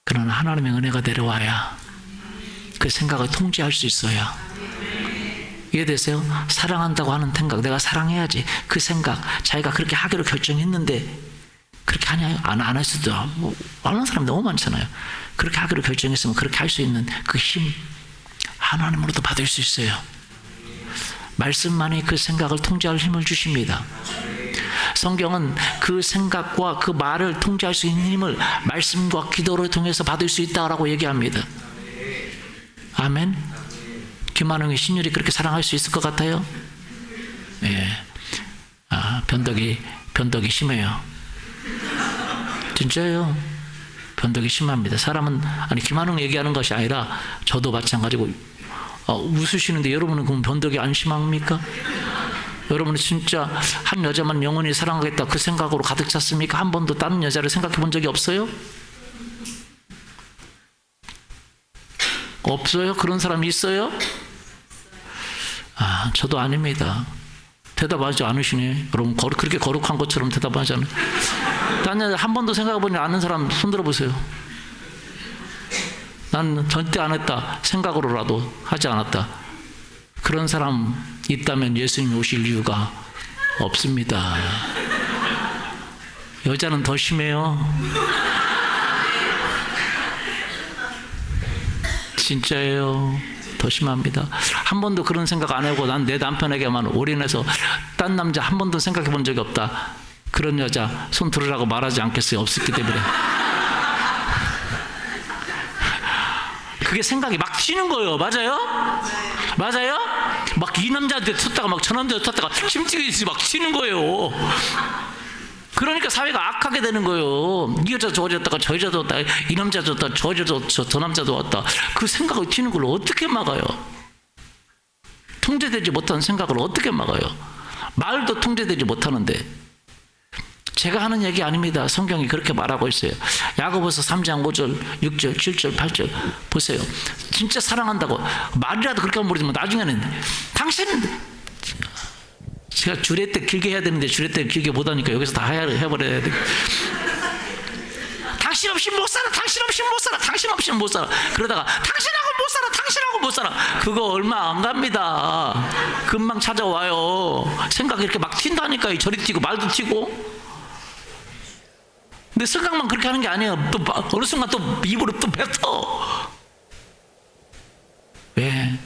그러나 하나님의 은혜가 내려와야 그 생각을 통제할 수 있어야 이해되세요? 사랑한다고 하는 생각, 내가 사랑해야지. 그 생각, 자기가 그렇게 하기로 결정했는데 그렇게 하냐? 안 할 수도, 뭐, 안 하는 사람 너무 많잖아요. 그렇게 하기로 결정했으면 그렇게 할 수 있는 그 힘, 하나님으로도 받을 수 있어요. 말씀만이 그 생각을 통제할 힘을 주십니다. 성경은 그 생각과 그 말을 통제할 수 있는 힘을 말씀과 기도를 통해서 받을 수 있다고 얘기합니다. 아멘. 김한웅의 신율이 그렇게 사랑할 수 있을 것 같아요? 예. 변덕이 심해요. 진짜예요. 변덕이 심합니다. 사람은, 김한웅 얘기하는 것이 아니라 저도 마찬가지고, 웃으시는데 여러분은 그럼 변덕이 안 심합니까? 여러분은 진짜 한 여자만 영원히 사랑하겠다 그 생각으로 가득 찼습니까? 한 번도 다른 여자를 생각해 본 적이 없어요? 없어요? 그런 사람이 있어요? 저도 아닙니다. 대답하지 않으시네. 여러분, 그렇게 거룩한 것처럼 대답하지 않아요. 딴 여자 한 번도 생각해보지 않는 사람 손들어 보세요. 난 절대 안 했다. 생각으로라도 하지 않았다. 그런 사람 있다면 예수님 오실 이유가 없습니다. 여자는 더 심해요. 진짜예요. 더 심합니다. 한 번도 그런 생각 안 하고 난 내 남편에게만 올인해서 딴 남자 한 번도 생각해 본 적이 없다. 그런 여자 손 들으라고 말하지 않겠어요. 없었기 때문에. 그게 생각이 막 튀는 거예요. 맞아요? 맞아요? 막 이 남자한테 쳤다가 막 저 남자한테 쳤다가 심지어 막 튀는 거예요. 그러니까 사회가 악하게 되는 거예요. 이 여자 좋아졌다가 저 여자 좋았다, 이 남자 좋았다, 저 여자 좋았다, 저 남자 좋았다. 그 생각을 튀는 걸 어떻게 막아요? 통제되지 못한 생각을 어떻게 막아요? 말도 통제되지 못하는데. 제가 하는 얘기 아닙니다. 성경이 그렇게 말하고 있어요. 야고보서 3장 5절, 6절, 7절, 8절 보세요. 진짜 사랑한다고 말이라도 그렇게 하면 모르지만 나중에는 당신은, 제가 주례 때 길게 해야 되는데 주례 때 길게 못하니까 여기서 다 해버려야 돼. 당신 없이 못 살아, 당신 없이 못 살아, 당신 없이 못 살아. 그러다가 당신하고 못 살아, 당신하고 못 살아. 그거 얼마 안 갑니다. 금방 찾아와요. 생각이 이렇게 막 튄다니까요. 저리 튀고 말도 튀고. 근데 생각만 그렇게 하는 게 아니에요. 또 어느 순간 또 입으로 또 뱉어. 왜?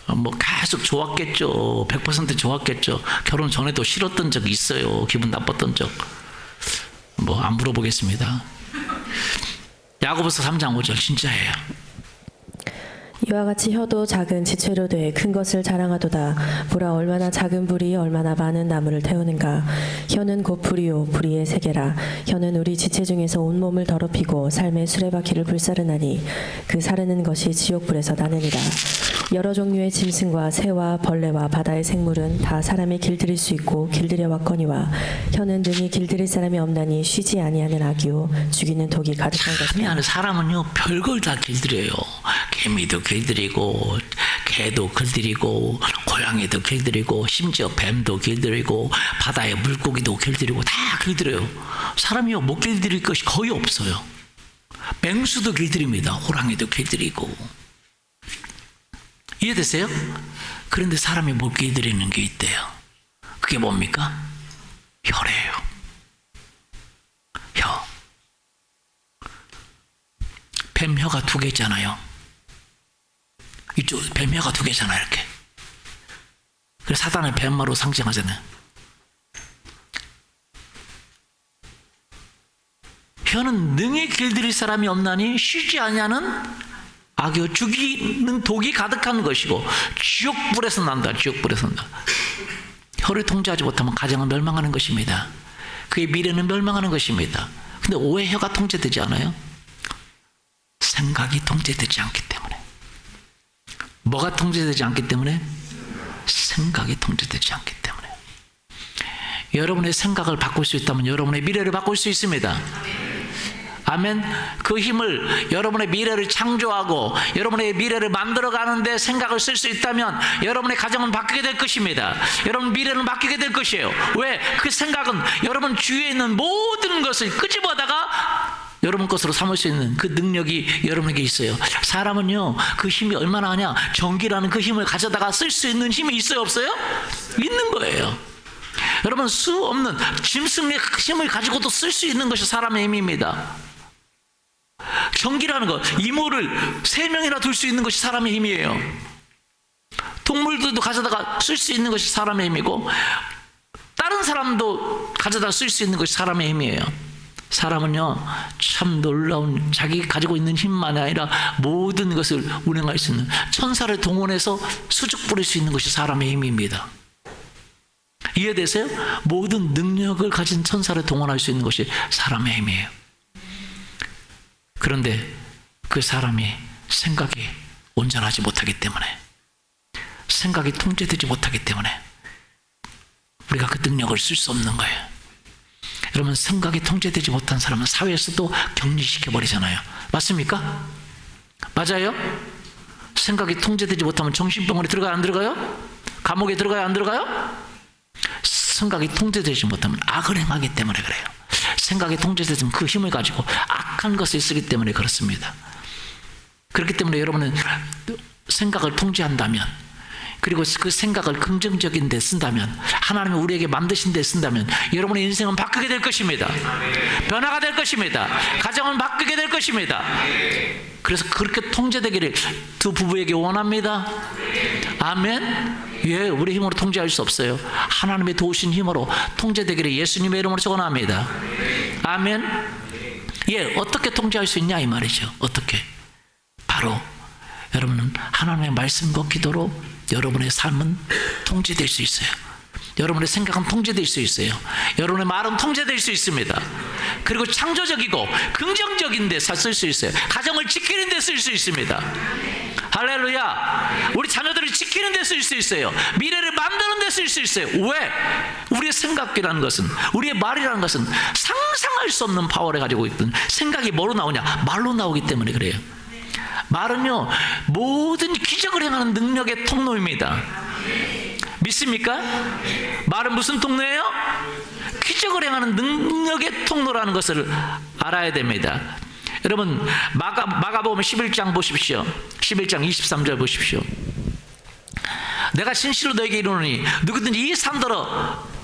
뭐 계속 좋았겠죠. 100% 좋았겠죠. 결혼 전에도 싫었던 적이 있어요. 기분 나빴던 적. 뭐 안 물어보겠습니다. 야고보서 3장 5절 진짜예요. 이와 같이 혀도 작은 지체로 돼 큰 것을 자랑하도다. 보라, 얼마나 작은 불이 얼마나 많은 나무를 태우는가. 혀는 곧 불이요 불의의 세계라. 혀는 우리 지체 중에서 온몸을 더럽히고 삶의 수레바퀴를 불사르나니 그 사르는 것이 지옥불에서 나느니라. 여러 종류의 짐승과 새와 벌레와 바다의 생물은 다 사람이 길들일 수 있고 길들여 왔거니와 혀는 능히 길들일 사람이 없나니 쉬지 아니하는 악이요 죽이는 독이 가득한 것이라. 사람은요 별걸 다 길들여요. 개미도 길들이고 개도 길들이고 고양이도 길들이고 심지어 뱀도 길들이고 바다의 물고기도 길들이고 다 길들여요. 사람이요 못 길들일 것이 거의 없어요. 맹수도 길들입니다. 호랑이도 길들이고. 이해되세요? 그런데 사람이 못 길들이는 게 있대요. 그게 뭡니까? 혀래요. 혀. 뱀 혀가 2개잖아요. 이쪽 뱀 혀가 2개잖아요. 이렇게. 그래서 사단의 뱀마로 상징하잖아요. 혀는 능히 길들일 사람이 없나니 쉬지 아니하는 악이요 죽이는 독이 가득한 것이고 지옥불에서 난다. 지옥불에서 난다. 혀를 통제하지 못하면 가정은 멸망하는 것입니다. 그의 미래는 멸망하는 것입니다. 근데 왜 혀가 통제되지 않아요? 생각이 통제되지 않기 때문에. 뭐가 통제되지 않기 때문에? 생각이 통제되지 않기 때문에. 여러분의 생각을 바꿀 수 있다면 여러분의 미래를 바꿀 수 있습니다. 아멘. 그 힘을 여러분의 미래를 창조하고 여러분의 미래를 만들어가는데 생각을 쓸 수 있다면 여러분의 가정은 바뀌게 될 것입니다. 여러분 미래는 바뀌게 될 것이에요. 왜? 그 생각은 여러분 주위에 있는 모든 것을 끄집어다가 여러분 것으로 삼을 수 있는 그 능력이 여러분에게 있어요. 사람은요, 그 힘이 얼마나 하냐? 전기라는 그 힘을 가져다가 쓸 수 있는 힘이 있어요, 없어요? 있는 거예요. 여러분, 수 없는 짐승의 힘을 가지고도 쓸 수 있는 것이 사람의 힘입니다. 전기라는 것, 이모를 3명이나 둘 수 있는 것이 사람의 힘이에요. 동물들도 가져다가 쓸 수 있는 것이 사람의 힘이고, 다른 사람도 가져다가 쓸 수 있는 것이 사람의 힘이에요. 사람은요, 참 놀라운, 자기 가지고 있는 힘만 아니라 모든 것을 운행할 수 있는, 천사를 동원해서 수직 부릴 수 있는 것이 사람의 힘입니다. 이해되세요? 모든 능력을 가진 천사를 동원할 수 있는 것이 사람의 힘이에요. 그런데 그 사람이 생각이 온전하지 못하기 때문에, 생각이 통제되지 못하기 때문에 우리가 그 능력을 쓸 수 없는 거예요. 여러분, 생각이 통제되지 못한 사람은 사회에서도 격리시켜버리잖아요. 맞습니까? 맞아요? 생각이 통제되지 못하면 정신병원에 들어가요, 안 들어가요? 감옥에 들어가요, 안 들어가요? 생각이 통제되지 못하면 악을 행하기 때문에 그래요. 생각이 통제되면 그 힘을 가지고 악한 것을 쓰기 때문에 그렇습니다. 그렇기 때문에 여러분은 생각을 통제한다면, 그리고 그 생각을 긍정적인 데 쓴다면, 하나님이 우리에게 만드신 데 쓴다면 여러분의 인생은 바뀌게 될 것입니다. 변화가 될 것입니다. 가정은 바뀌게 될 것입니다. 그래서 그렇게 통제되기를 두 부부에게 원합니다. 아멘. 예, 우리 힘으로 통제할 수 없어요. 하나님의 도우신 힘으로 통제되기를 예수님의 이름으로 소원합니다. 아멘. 예, 어떻게 통제할 수 있냐 이 말이죠. 어떻게? 바로 여러분은 하나님의 말씀과 기도로 여러분의 삶은 통제될 수 있어요. 여러분의 생각은 통제될 수 있어요. 여러분의 말은 통제될 수 있습니다. 그리고 창조적이고 긍정적인 데 쓸 수 있어요. 가정을 지키는 데 쓸 수 있습니다. 할렐루야. 우리 자녀들을 지키는 데 쓸 수 있어요. 미래를 만드는 데 쓸 수 있어요. 왜? 우리의 생각이라는 것은, 우리의 말이라는 것은 상상할 수 없는 파워를 가지고 있던, 생각이 뭐로 나오냐? 말로 나오기 때문에 그래요. 말은요, 모든 기적을 행하는 능력의 통로입니다. 믿습니까? 말은 무슨 통로예요? 기적을 행하는 능력의 통로라는 것을 알아야 됩니다. 여러분, 마가복음 11장 보십시오. 11장 23절 보십시오. 내가 진실로 너에게 이르노니 누구든지 이 산더러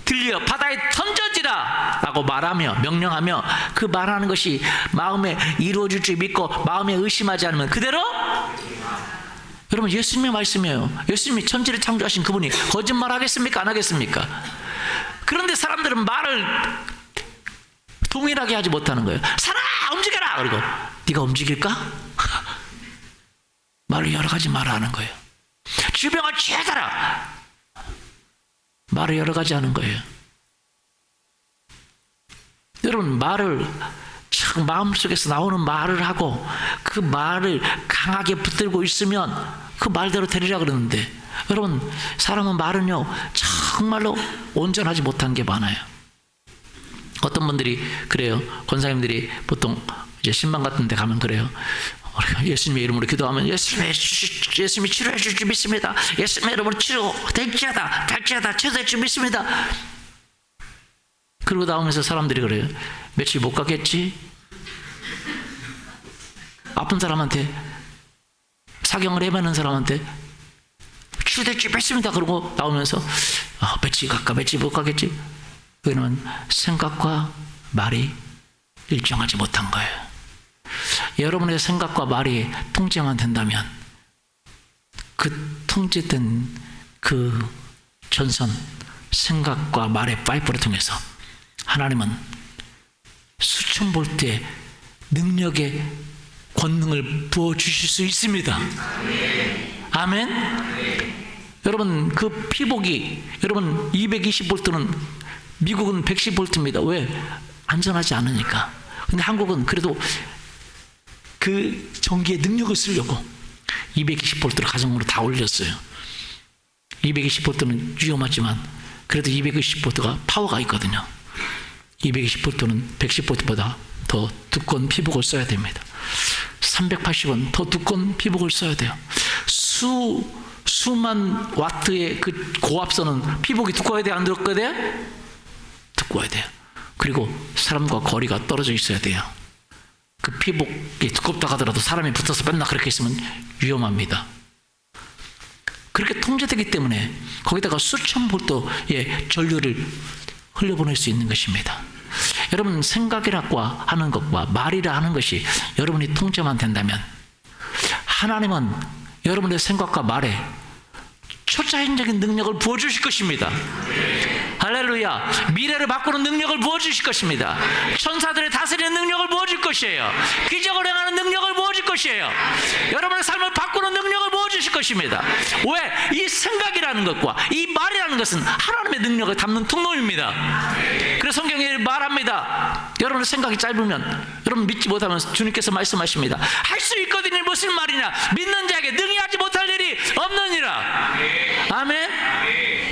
들려 바다에 던져지라 라고 말하며 명령하며, 그 말하는 것이 마음에 이루어질 줄 믿고 마음에 의심하지 않으면 그대로, 여러분, 예수님의 말씀이에요. 예수님이 천지를 창조하신 그분이 거짓말 하겠습니까? 안 하겠습니까? 그런데 사람들은 말을 동일하게 하지 못하는 거예요. 살아! 움직여라! 그리고 네가 움직일까? 말을 여러 가지 말하는 거예요. 질병을 취하더라! 말을 여러 가지 하는 거예요. 여러분, 말을 참 마음속에서 나오는 말을 하고 그 말을 강하게 붙들고 있으면 그 말대로 되리라 그러는데, 여러분, 사람은 말은요 정말로 온전하지 못한 게 많아요. 어떤 분들이 그래요. 권사님들이 보통 이제 신방 같은 데 가면 그래요. 우리가 예수님의 이름으로 기도하면 예수님이 치료해 줄 줄 믿습니다. 예수님의 이름으로 치료 될지어다 치료될 줄 믿습니다. 그러고 나오면서 사람들이 그래요. 며칠 못 가겠지? 아픈 사람한테, 사경을 헤매는 사람한테 치료될 줄 믿습니다. 그러고 나오면서 며칠 갈까, 며칠 못 가겠지? 왜냐면 생각과 말이 일정하지 못한 거예요. 여러분의 생각과 말이 통제만 된다면, 그 통제된 그 전선, 생각과 말의 파이프를 통해서 하나님은 수천 볼트의 능력의 권능을 부어주실 수 있습니다. 아멘. 여러분, 그 피복이, 여러분 220볼트는 미국은 110볼트입니다. 왜? 안전하지 않으니까. 근데 한국은 그래도 그 전기의 능력을 쓰려고 220볼트를 가정으로 다 올렸어요. 220볼트는 위험하지만 그래도 220볼트가 파워가 있거든요. 220볼트는 110볼트보다 더 두꺼운 피복을 써야 됩니다. 380은 더 두꺼운 피복을 써야 돼요. 수만 와트의 그 고압선은 피복이 두꺼워야 돼요? 안 두꺼워야 돼요? 두꺼워야 돼요. 그리고 사람과 거리가 떨어져 있어야 돼요. 그 피복이 두껍다 하더라도 사람이 붙어서 맨날 그렇게 있으면 위험합니다. 그렇게 통제되기 때문에 거기다가 수천 볼트의 전류를 흘려보낼 수 있는 것입니다. 여러분, 생각이라고 하는 것과 말이라 하는 것이 여러분이 통제만 된다면 하나님은 여러분의 생각과 말에 초자연적인 능력을 부어주실 것입니다. 할렐루야. 미래를 바꾸는 능력을 부어주실 것입니다. 천사들의 다스리는 능력을 부어줄 것이에요. 기적을 행하는 능력을 부어줄 것이에요. 여러분의 삶을 바꾸는 능력을 부어주실 것입니다. 왜? 이 생각이라는 것과 이 말이라는 것은 하나님의 능력을 담는 통로입니다. 그래서 성경이 말합니다. 여러분의 생각이 짧으면 여러분 믿지 못하면 주님께서 말씀하십니다. 할 수 있거든요. 무슨 말이냐? 믿는 자에게 능히 하지 못할 일이 없느니라. 아멘.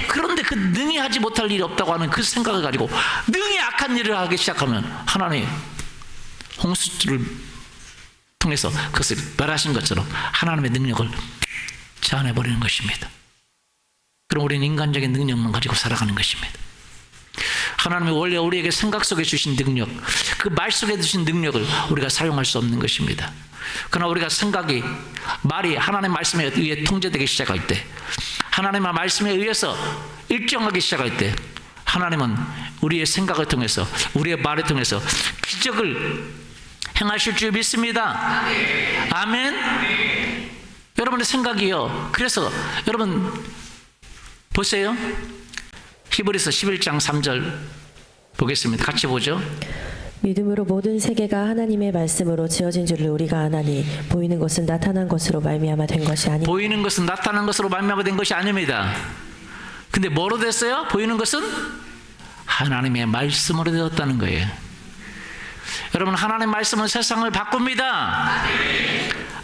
그런데 그 능히 하지 못할 일이 없다고 하는 그 생각을 가지고 능히 악한 일을 하기 시작하면 하나님 홍수를 통해서 그것을 멸하신 것처럼 하나님의 능력을 제한해버리는 것입니다. 그럼 우리는 인간적인 능력만 가지고 살아가는 것입니다. 하나님이 원래 우리에게 생각 속에 주신 능력, 그 말 속에 주신 능력을 우리가 사용할 수 없는 것입니다. 그러나 우리가 생각이, 말이 하나님의 말씀에 의해 통제되기 시작할 때, 하나님의 말씀에 의해서 일정하기 시작할 때 하나님은 우리의 생각을 통해서, 우리의 말을 통해서 기적을 행하실 줄 믿습니다. 아멘. 여러분의 생각이요. 그래서 여러분 보세요. 히브리서 11장 3절 보겠습니다. 같이 보죠. 믿음으로 모든 세계가 하나님의 말씀으로 지어진 줄을 우리가 아나니 보이는 것은 나타난 것으로 말미암아 된 것이 아니. 보이는 것은 나타난 것으로 말미암아 된 것이 아닙니다. 근데 뭐로 됐어요? 보이는 것은 하나님의 말씀으로 되었다는 거예요. 여러분, 하나님의 말씀은 세상을 바꿉니다.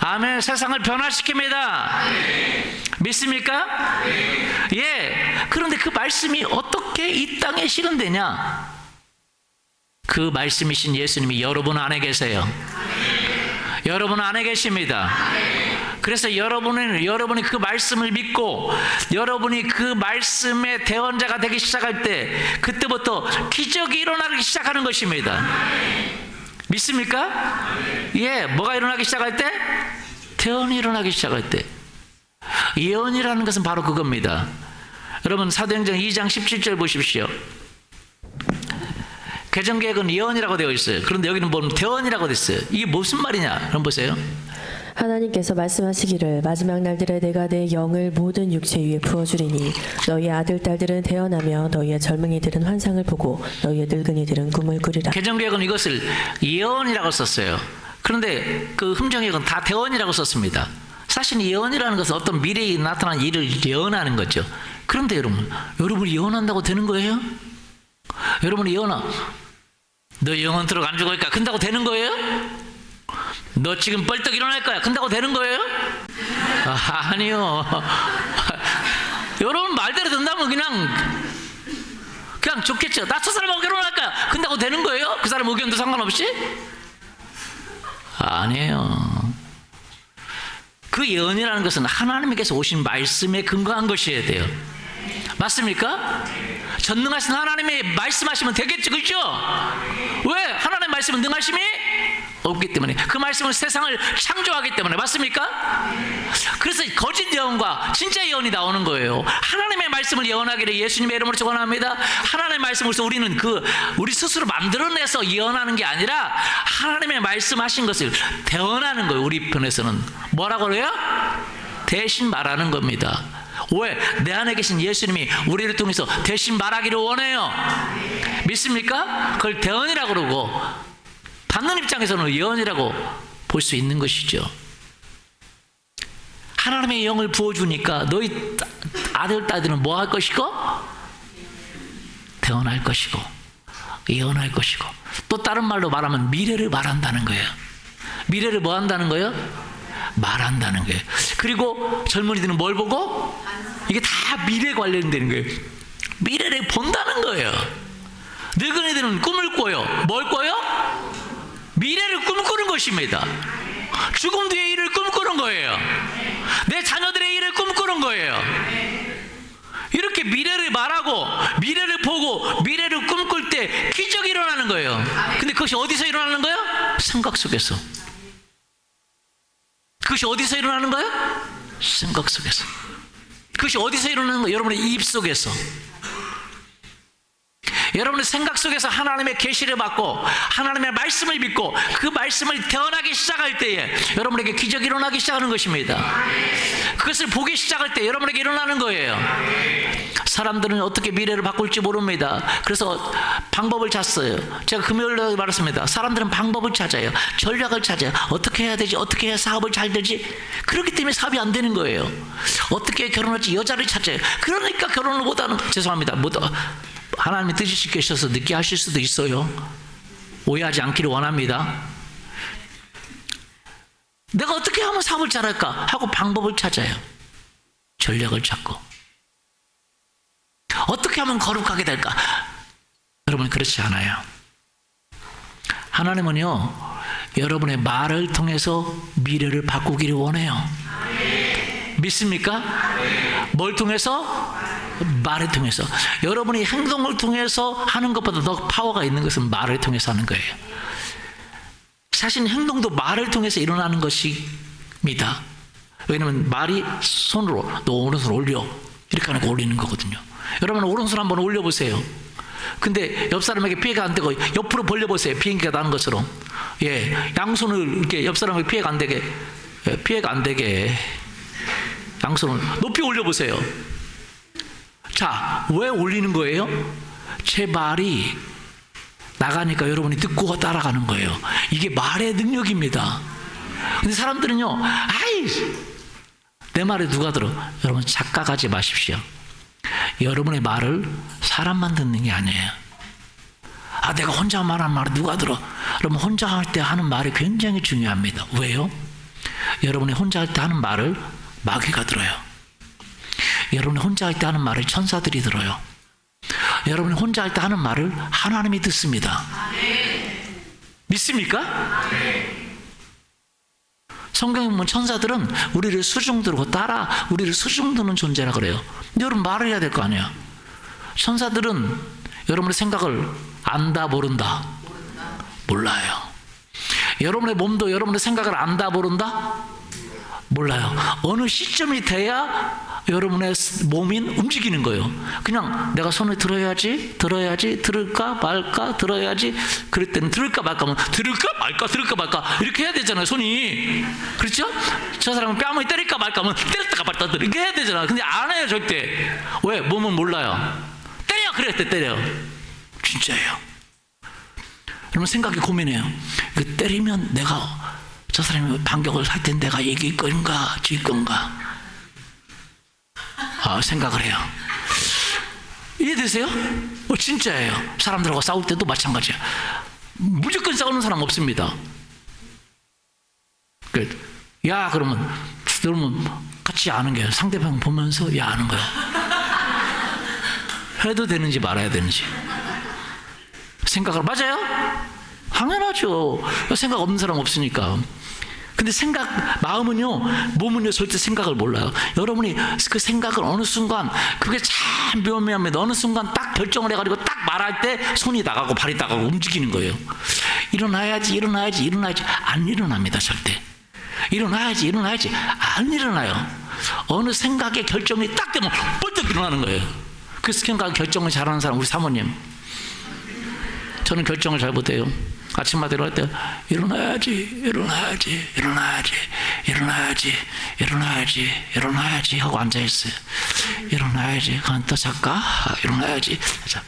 아멘. 세상을 변화시킵니다. 믿습니까? 예. 그런데 그 말씀이 어떻게 이 땅에 실현되냐? 그 말씀이신 예수님이 여러분 안에 계세요. 여러분 안에 계십니다. 그래서 여러분이 그 말씀을 믿고 여러분이 그 말씀의 대언자가 되기 시작할 때 그때부터 기적이 일어나기 시작하는 것입니다. 믿습니까? 예. 뭐가 일어나기 시작할 때? 대언이 일어나기 시작할 때. 예언이라는 것은 바로 그겁니다. 여러분, 사도행전 2장 17절 보십시오. 개정계획은 예언이라고 되어 있어요. 그런데 여기는 보면 대언이라고 되어 있어요. 이게 무슨 말이냐? 그럼 보세요. 하나님께서 말씀하시기를 마지막 날들에 내가 내 영을 모든 육체 위에 부어주리니 너희의 아들 딸들은 태어나며 너희의 젊은이들은 환상을 보고 너희의 늙은이들은 꿈을 꾸리라. 개정계획은 이것을 예언이라고 썼어요. 그런데 그 흠정역은 다 대언이라고 썼습니다. 사실 예언이라는 것은 어떤 미래에 나타난 일을 예언하는 거죠. 그런데 여러분이 예언한다고 되는 거예요? 여러분이 너 영원 들어가 안 죽을 거야. 근다고 되는 거예요? 너 지금 벌떡 일어날 거야. 근다고 되는 거예요? 아니요. 여러분 말대로 된다면 그냥 좋겠죠. 나 저 사람하고 결혼할 거야. 근다고 되는 거예요? 그 사람 의견도 상관없이? 아니에요. 그 예언이라는 것은 하나님께서 오신 말씀에 근거한 것이어야 돼요. 맞습니까? 전능하신 하나님이 말씀하시면 되겠죠. 그렇죠? 왜? 하나님의 말씀은 능하심이 없기 때문에. 그 말씀은 세상을 창조하기 때문에. 맞습니까? 그래서 거짓 예언과 진짜 예언이 나오는 거예요. 하나님의 말씀을 예언하기를 예수님의 이름으로 축원합니다. 하나님의 말씀으로서 우리는 우리 스스로 만들어내서 예언하는 게 아니라 하나님의 말씀하신 것을 대언하는 거예요. 우리 편에서는 뭐라고 그래요? 대신 말하는 겁니다. 왜? 내 안에 계신 예수님이 우리를 통해서 대신 말하기를 원해요. 믿습니까? 그걸 대언이라고 그러고 받는 입장에서는 예언이라고 볼 수 있는 것이죠. 하나님의 영을 부어주니까 너희 아들 딸들은 뭐 할 것이고? 대언할 것이고 예언할 것이고, 또 다른 말로 말하면 미래를 말한다는 거예요. 미래를 뭐 한다는 거예요? 말한다는 거예요. 그리고 젊은이들은 뭘 보고? 이게 다 미래에 관련되는 거예요. 미래를 본다는 거예요. 늙은이들은 꿈을 꿔요. 뭘 꿔요? 미래를 꿈꾸는 것입니다. 죽음 뒤의 일을 꿈꾸는 거예요. 내 자녀들의 일을 꿈꾸는 거예요. 이렇게 미래를 말하고 미래를 보고 미래를 꿈꿀 때 기적이 일어나는 거예요. 근데 그것이 어디서 일어나는 거예요? 생각 속에서. 그것이 어디서 일어나는 거예요? 생각 속에서. 그것이 어디서 일어나는 거예요? 여러분의 입 속에서. 여러분의 생각 속에서 하나님의 계시를 받고 하나님의 말씀을 믿고 그 말씀을 태어나기 시작할 때에 여러분에게 기적이 일어나기 시작하는 것입니다. 그것을 보기 시작할 때 여러분에게 일어나는 거예요. 사람들은 어떻게 미래를 바꿀지 모릅니다. 그래서 방법을 찾았어요. 제가 금요일에 말했습니다. 사람들은 방법을 찾아요. 전략을 찾아요. 어떻게 해야 되지? 어떻게 해야 사업을 잘 되지? 그렇기 때문에 사업이 안 되는 거예요. 어떻게 결혼할지 여자를 찾아요. 그러니까 결혼을 못하는 거예요. 죄송합니다. 하나님의 뜻이 계셔서 늦게 하실 수도 있어요. 오해하지 않기를 원합니다. 내가 어떻게 하면 사업을 잘할까 하고 방법을 찾아요. 전략을 찾고 어떻게 하면 거룩하게 될까? 여러분 그렇지 않아요. 하나님은요 여러분의 말을 통해서 미래를 바꾸기를 원해요. 믿습니까? 뭘 통해서? 말을 통해서. 여러분이 행동을 통해서 하는 것보다 더 파워가 있는 것은 말을 통해서 하는 거예요. 사실 행동도 말을 통해서 일어나는 것입니다. 왜냐하면 말이 손으로 너 오른손 올려 이렇게 하는 거 올리는 거거든요. 여러분 오른손 한번 올려보세요. 근데 옆 사람에게 피해가 안 되고 옆으로 벌려보세요. 비행기가 나는 것처럼. 양손을 이렇게 옆 사람에게 피해가 안 되게 양손을 높이 올려보세요. 자, 왜 올리는 거예요? 제 말이 나가니까 여러분이 듣고 따라가는 거예요. 이게 말의 능력입니다. 근데 사람들은요, 내 말에 누가 들어? 여러분 착각하지 마십시오. 여러분의 말을 사람만 듣는 게 아니에요. 내가 혼자 말하는 말을 누가 들어? 여러분 혼자 할 때 하는 말이 굉장히 중요합니다. 왜요? 여러분이 혼자 할 때 하는 말을 마귀가 들어요. 여러분이 혼자 할 때 하는 말을 천사들이 들어요. 여러분이 혼자 할 때 하는 말을 하나님이 듣습니다. 믿습니까? 성경에 보면 천사들은 우리를 수중들고 따라 우리를 수중드는 존재라 그래요. 근데 여러분 말을 해야 될 거 아니에요. 천사들은 여러분의 생각을 안다 모른다? 몰라요. 여러분의 몸도 여러분의 생각을 안다 모른다? 몰라요. 어느 시점이 돼야 여러분의 몸이 움직이는 거예요. 그냥 내가 손을 들어야지 들을까 말까 들어야지. 그럴 때는 들을까 말까 하면 들을까 말까 이렇게 해야 되잖아요. 손이. 그렇죠? 저 사람은 뺨을 때릴까 말까 하면 때렸다가 말다 이렇게 해야 되잖아요. 근데 안 해요 절대. 왜? 몸은 몰라요. 때려 그래 때려. 진짜예요. 여러분 생각이 고민해요. 이거 때리면 내가 저 사람이 반격을 할 때 내가 이길 건가 질 건가 생각을 해요. 이해되세요? 진짜예요. 사람들하고 싸울 때도 마찬가지야. 무조건 싸우는 사람 없습니다. 그러면 같이 아는 게 상대방 보면서 아는 거야. 해도 되는지 말아야 되는지 생각을. 맞아요? 당연하죠. 생각 없는 사람 없으니까. 근데 마음은요, 몸은요, 절대 생각을 몰라요. 여러분이 그 생각을 어느 순간, 그게 참 묘미합니다. 어느 순간 딱 결정을 해가지고 딱 말할 때 손이 나가고 발이 나가고 움직이는 거예요. 일어나야지. 안 일어납니다, 절대. 일어나야지. 안 일어나요. 어느 생각의 결정이 딱 되면 벌떡 일어나는 거예요. 그 생각 결정을 잘하는 사람, 우리 사모님. 저는 결정을 잘 못해요. 아침마다 일어날 때 일어나야지 하고 앉아있어요. 일어나야지. 또 잘까? 일어나야지. 자.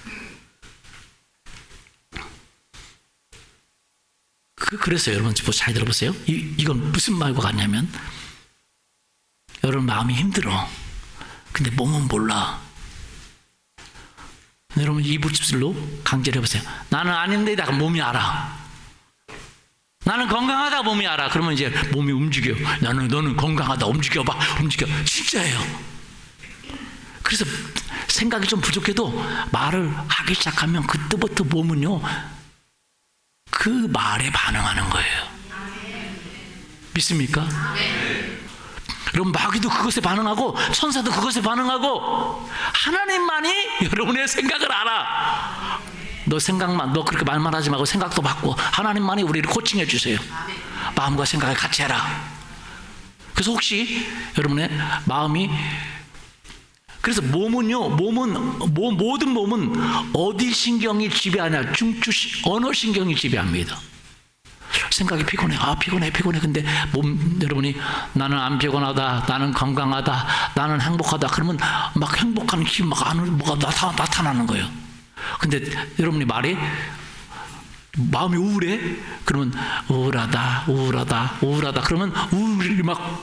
그래서 여러분 잘 들어보세요. 이건 무슨 말과 같냐면 여러분 마음이 힘들어. 근데 몸은 몰라. 여러분 이불집술로 강제를 해보세요. 나는 아닌데 몸이 알아. 나는 건강하다 몸이 알아. 그러면 이제 몸이 움직여. 너는 건강하다 움직여. 진짜예요. 그래서 생각이 좀 부족해도 말을 하기 시작하면 그때부터 몸은요 그 말에 반응하는 거예요. 믿습니까? 여러분 마귀도 그것에 반응하고 천사도 그것에 반응하고 하나님만이 여러분의 생각을 알아. 너 생각만, 너 그렇게 말만 하지 말고 생각도 바꿔. 하나님만이 우리를 코칭해 주세요. 마음과 생각을 같이 해라. 그래서 혹시 여러분의 마음이, 그래서 몸은요, 모든 몸은 어디 신경이 지배하냐? 언어 신경이 지배합니다. 생각이 피곤해. 피곤해. 근데 여러분이 나는 안 피곤하다, 나는 건강하다, 나는 행복하다. 그러면 막 행복한 기분 뭐가 나타나는 거예요. 근데 여러분이 마음이 우울해? 그러면 우울하다. 그러면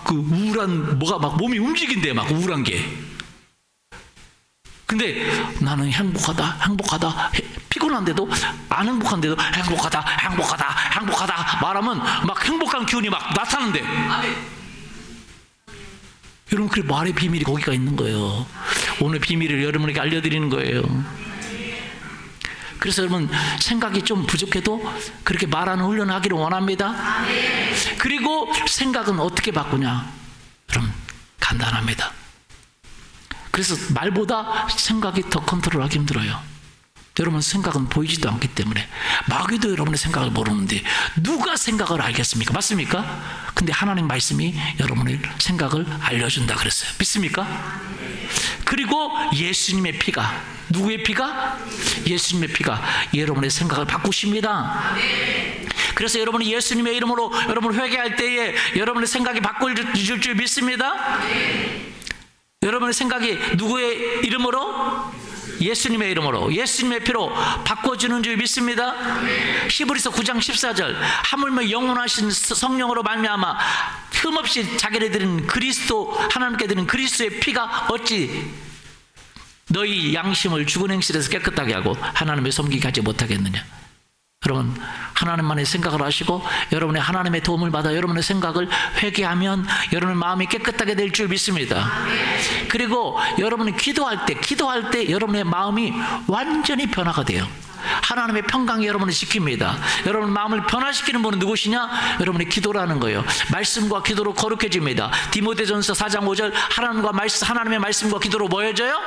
우울한 뭐가 막 몸이 움직인대, 막 우울한 게. 근데 나는 행복하다. 피곤한데도, 안 행복한데도 행복하다 말하면 막 행복한 기운이 막 나타난대. 여러분, 그 말의 비밀이 거기가 있는 거예요. 오늘 비밀을 여러분에게 알려드리는 거예요. 그래서 여러분, 생각이 좀 부족해도 그렇게 말하는 훈련을 하기를 원합니다. 그리고 생각은 어떻게 바꾸냐? 여러분, 간단합니다. 그래서 말보다 생각이 더 컨트롤하기 힘들어요. 여러분, 생각은 보이지도 않기 때문에. 마귀도 여러분의 생각을 모르는데 누가 생각을 알겠습니까? 맞습니까? 근데 하나님 말씀이 여러분의 생각을 알려준다 그랬어요. 믿습니까? 그리고 예수님의 피가, 누구의 피가? 예수님의 피가 여러분의 생각을 바꾸십니다. 그래서 여러분이 예수님의 이름으로 여러분 회개할 때에 여러분의 생각이 바꿔줄 줄 믿습니다. 여러분의 생각이 누구의 이름으로? 예수님의 이름으로, 예수님의 피로 바꿔주는 줄 믿습니다. 히브리서 9장 14절, 하물며 영원하신 성령으로 말미암아 흠없이 자기를 드린 그리스도, 하나님께 드린 그리스도의 피가 어찌 너희 양심을 죽은 행실에서 깨끗하게 하고 하나님의 섬기게 하지 못하겠느냐. 여러분, 하나님만의 생각을 하시고 여러분의 하나님의 도움을 받아 여러분의 생각을 회개하면 여러분의 마음이 깨끗하게 될 줄 믿습니다. 그리고 여러분이 기도할 때 여러분의 마음이 완전히 변화가 돼요. 하나님의 평강이 여러분을 지킵니다. 여러분 마음을 변화시키는 분은 누구시냐? 여러분의 기도라는 거예요. 말씀과 기도로 거룩해집니다. 디모데전서 4장 5절, 하나님의 말씀과 기도로 뭐 해져요?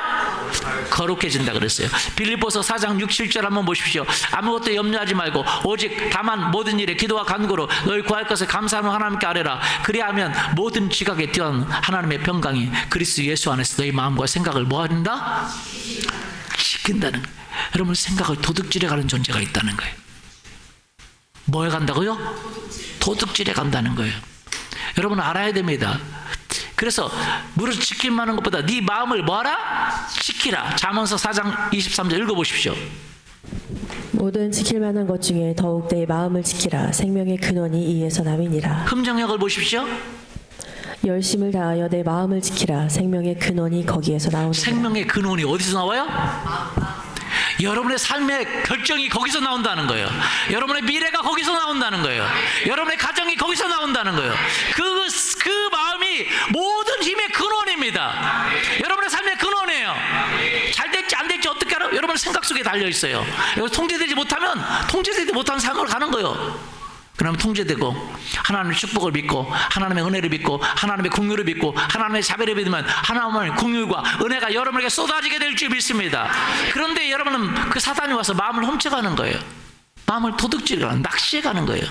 거룩해진다 그랬어요. 빌립보서 4장 6, 7절 한번 보십시오. 아무것도 염려하지 말고 오직 다만 모든 일에 기도와 간구로 너희 구할 것을 감사하는 하나님께 아뢰라. 그리하면 모든 지각에 뛰어난 하나님의 평강이 그리스도 예수 안에서 너희 마음과 생각을 뭐 한다? 지킨다는 거예요. 여러분, 생각을 도둑질해 가는 존재가 있다는 거예요. 뭐에 간다고요? 도둑질해 간다는 거예요. 여러분 알아야 됩니다. 그래서 무릇 지킬만 하는 것보다 네 마음을 뭐하라? 지키라. 잠언서 4장 23절 읽어보십시오. 모든 지킬 만한 것 중에 더욱 내 마음을 지키라. 생명의 근원이 이에서 남이니라. 흠정역을 보십시오. 열심을 다하여 내 마음을 지키라. 생명의 근원이 거기에서 나오느니라. 생명의 근원이 어디서 나와요? 여러분의 삶의 결정이 거기서 나온다는 거예요. 여러분의 미래가 거기서 나온다는 거예요. 여러분의 가정이 거기서 나온다는 거예요. 그 마음이 모든 힘의 근원입니다. 여러분의 삶의 근원이에요. 잘 될지 안 될지 어떻게 알아요? 여러분의 생각 속에 달려 있어요. 통제되지 못하는 삶으로 가는 거예요. 그러면 통제되고 하나님의 축복을 믿고 하나님의 은혜를 믿고 하나님의 긍휼을 믿고 하나님의 자비를 믿으면 하나님의 긍휼과 은혜가 여러분에게 쏟아지게 될 줄 믿습니다. 그런데 여러분은 그 사단이 와서 마음을 훔쳐가는 거예요. 마음을 도둑질하는, 낚시해가는 거예요.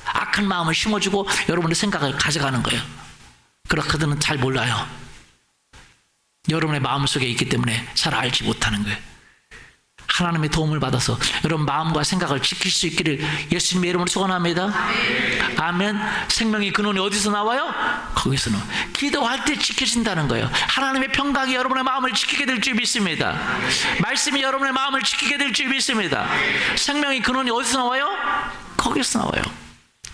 악한 마음을 심어주고 여러분의 생각을 가져가는 거예요. 그러나 그들은 잘 몰라요. 여러분의 마음속에 있기 때문에 잘 알지 못하는 거예요. 하나님의 도움을 받아서 여러분 마음과 생각을 지킬 수 있기를 예수님의 이름으로 소원합니다. 아멘. 생명의 근원이 어디서 나와요? 거기서 나와요. 기도할 때 지켜진다는 거예요. 하나님의 평강이 여러분의 마음을 지키게 될 줄 믿습니다. 말씀이 여러분의 마음을 지키게 될 줄 믿습니다. 생명의 근원이 어디서 나와요? 거기서 나와요.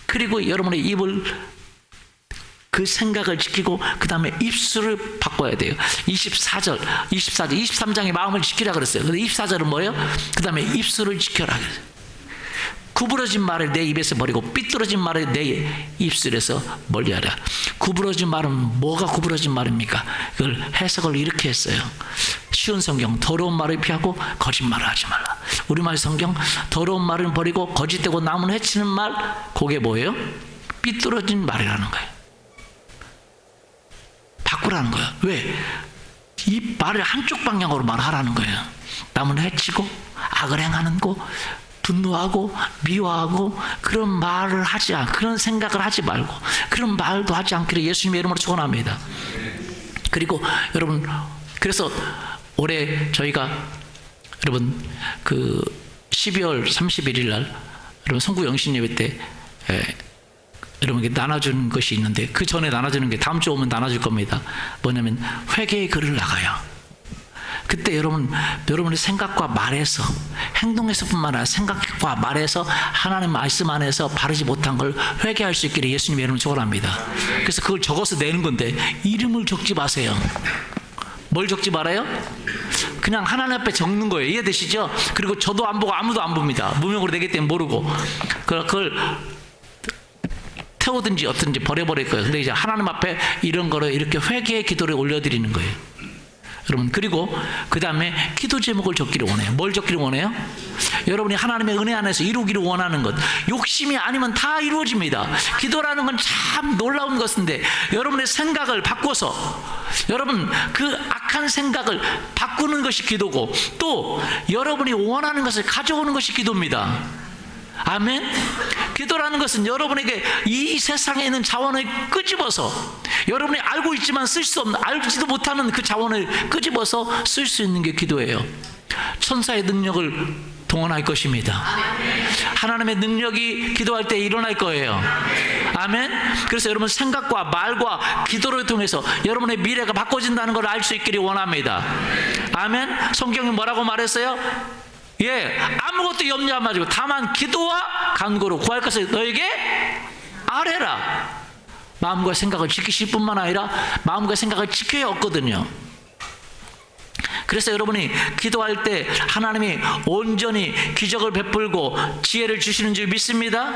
그리고 여러분의 입을, 그 생각을 지키고 그 다음에 입술을 바꿔야 돼요. 24절, 23장에 마음을 지키라 그랬어요. 근데 24절은 뭐예요? 그 다음에 입술을 지켜라 그랬어요. 구부러진 말을 내 입에서 버리고 삐뚤어진 말을 내 입술에서 멀리하라. 구부러진 말은 뭐가 구부러진 말입니까? 그걸 해석을 이렇게 했어요. 쉬운 성경, 더러운 말을 피하고 거짓말을 하지 말라. 우리말 성경, 더러운 말을 버리고 거짓되고 남을 해치는 말, 그게 뭐예요? 삐뚤어진 말이라는 거예요. 바꾸라는 거야. 왜? 이 말을 한쪽 방향으로 말하라는 거예요. 남을 해치고 악을 행하는 거, 분노하고 미워하고 그런 말을 하지 않고, 그런 생각을 하지 말고 그런 말도 하지 않기를 예수님의 이름으로 축원합니다. 그리고 여러분, 그래서 올해 저희가 여러분 그 12월 31일 날 여러분 성구 영신 예배 때 여러분에게 나눠주는 것이 있는데, 그 전에 나눠주는 게 다음 주 오면 나눠줄 겁니다. 뭐냐면 회개의 글을 나가요. 그때 여러분의 생각과 말에서, 행동에서뿐만 아니라 생각과 말에서 하나님 말씀 안에서 바르지 못한 걸 회개할 수 있기를 예수님의 이름으로 축원합니다. 그래서 그걸 적어서 내는 건데 이름을 적지 마세요. 뭘 적지 말아요? 그냥 하나님 앞에 적는 거예요. 이해되시죠? 그리고 저도 안 보고 아무도 안 봅니다. 무명으로 내기 때문에 모르고 그걸 태우든지 어떤지 버려버릴 거예요. 근데 이제 하나님 앞에 이런 거를 이렇게 회개의 기도를 올려드리는 거예요. 여러분, 그리고 그 다음에 기도 제목을 적기를 원해요. 뭘 적기를 원해요? 여러분이 하나님의 은혜 안에서 이루기를 원하는 것, 욕심이 아니면 다 이루어집니다. 기도라는 건 참 놀라운 것인데, 여러분의 생각을 바꿔서 여러분 그 악한 생각을 바꾸는 것이 기도고, 또 여러분이 원하는 것을 가져오는 것이 기도입니다. 아멘. 기도라는 것은 여러분에게 이 세상에 있는 자원을 끄집어서, 여러분이 알고 있지만 쓸 수 없는, 알지도 못하는 그 자원을 끄집어서 쓸 수 있는 게 기도예요. 천사의 능력을 동원할 것입니다. 하나님의 능력이 기도할 때 일어날 거예요. 아멘. 그래서 여러분 생각과 말과 기도를 통해서 여러분의 미래가 바꿔진다는 걸 알 수 있기를 원합니다. 아멘. 성경이 뭐라고 말했어요? 아무것도 염려하지 마시고 다만 기도와 간구로 구할 것을 너에게 아뢰라. 마음과 생각을 지키실 뿐만 아니라 마음과 생각을 지켜야 없거든요. 그래서 여러분이 기도할 때 하나님이 온전히 기적을 베풀고 지혜를 주시는 줄 믿습니다.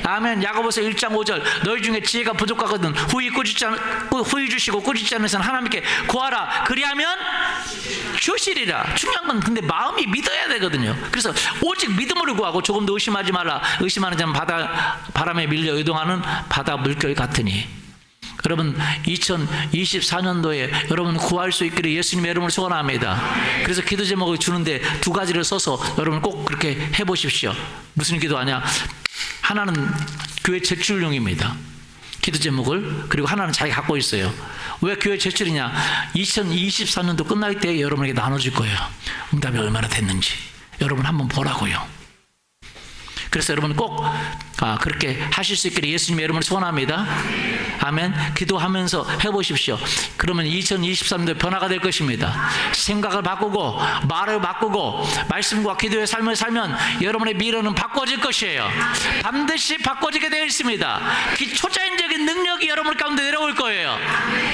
아멘. 야고보서 1장 5절, 너희 중에 지혜가 부족하거든 후히 주시고 꾸짖지 않는 이는 하나님께 구하라. 그리하면 주시리라. 중요한 건 근데 마음이 믿어야 되거든요. 그래서 오직 믿음으로 구하고 조금도 의심하지 말라. 의심하는 자는 바람에 밀려 요동하는 바다 물결 같으니. 여러분 2024년도에 여러분 구할 수 있기를 예수님의 이름으로 소원합니다. 그래서 기도 제목을 주는데 두 가지를 써서 여러분 꼭 그렇게 해보십시오. 무슨 기도하냐? 하나는 교회 제출용입니다. 기도 제목을. 그리고 하나는 자기가 갖고 있어요. 왜 교회 제출이냐? 2024년도 끝날 때 여러분에게 나눠줄 거예요. 응답이 얼마나 됐는지 여러분 한번 보라고요. 그래서 여러분 꼭 그렇게 하실 수 있기를 예수님의 이름으로 소원합니다. 아멘. 기도하면서 해보십시오. 그러면 2023년도 변화가 될 것입니다. 생각을 바꾸고 말을 바꾸고 말씀과 기도의 삶을 살면 여러분의 미래는 바꿔질 것이에요. 반드시 바꿔지게 되어 있습니다. 초자연적인 능력이 여러분 가운데 내려올 거예요.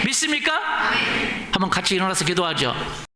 믿습니까? 한번 같이 일어나서 기도하죠.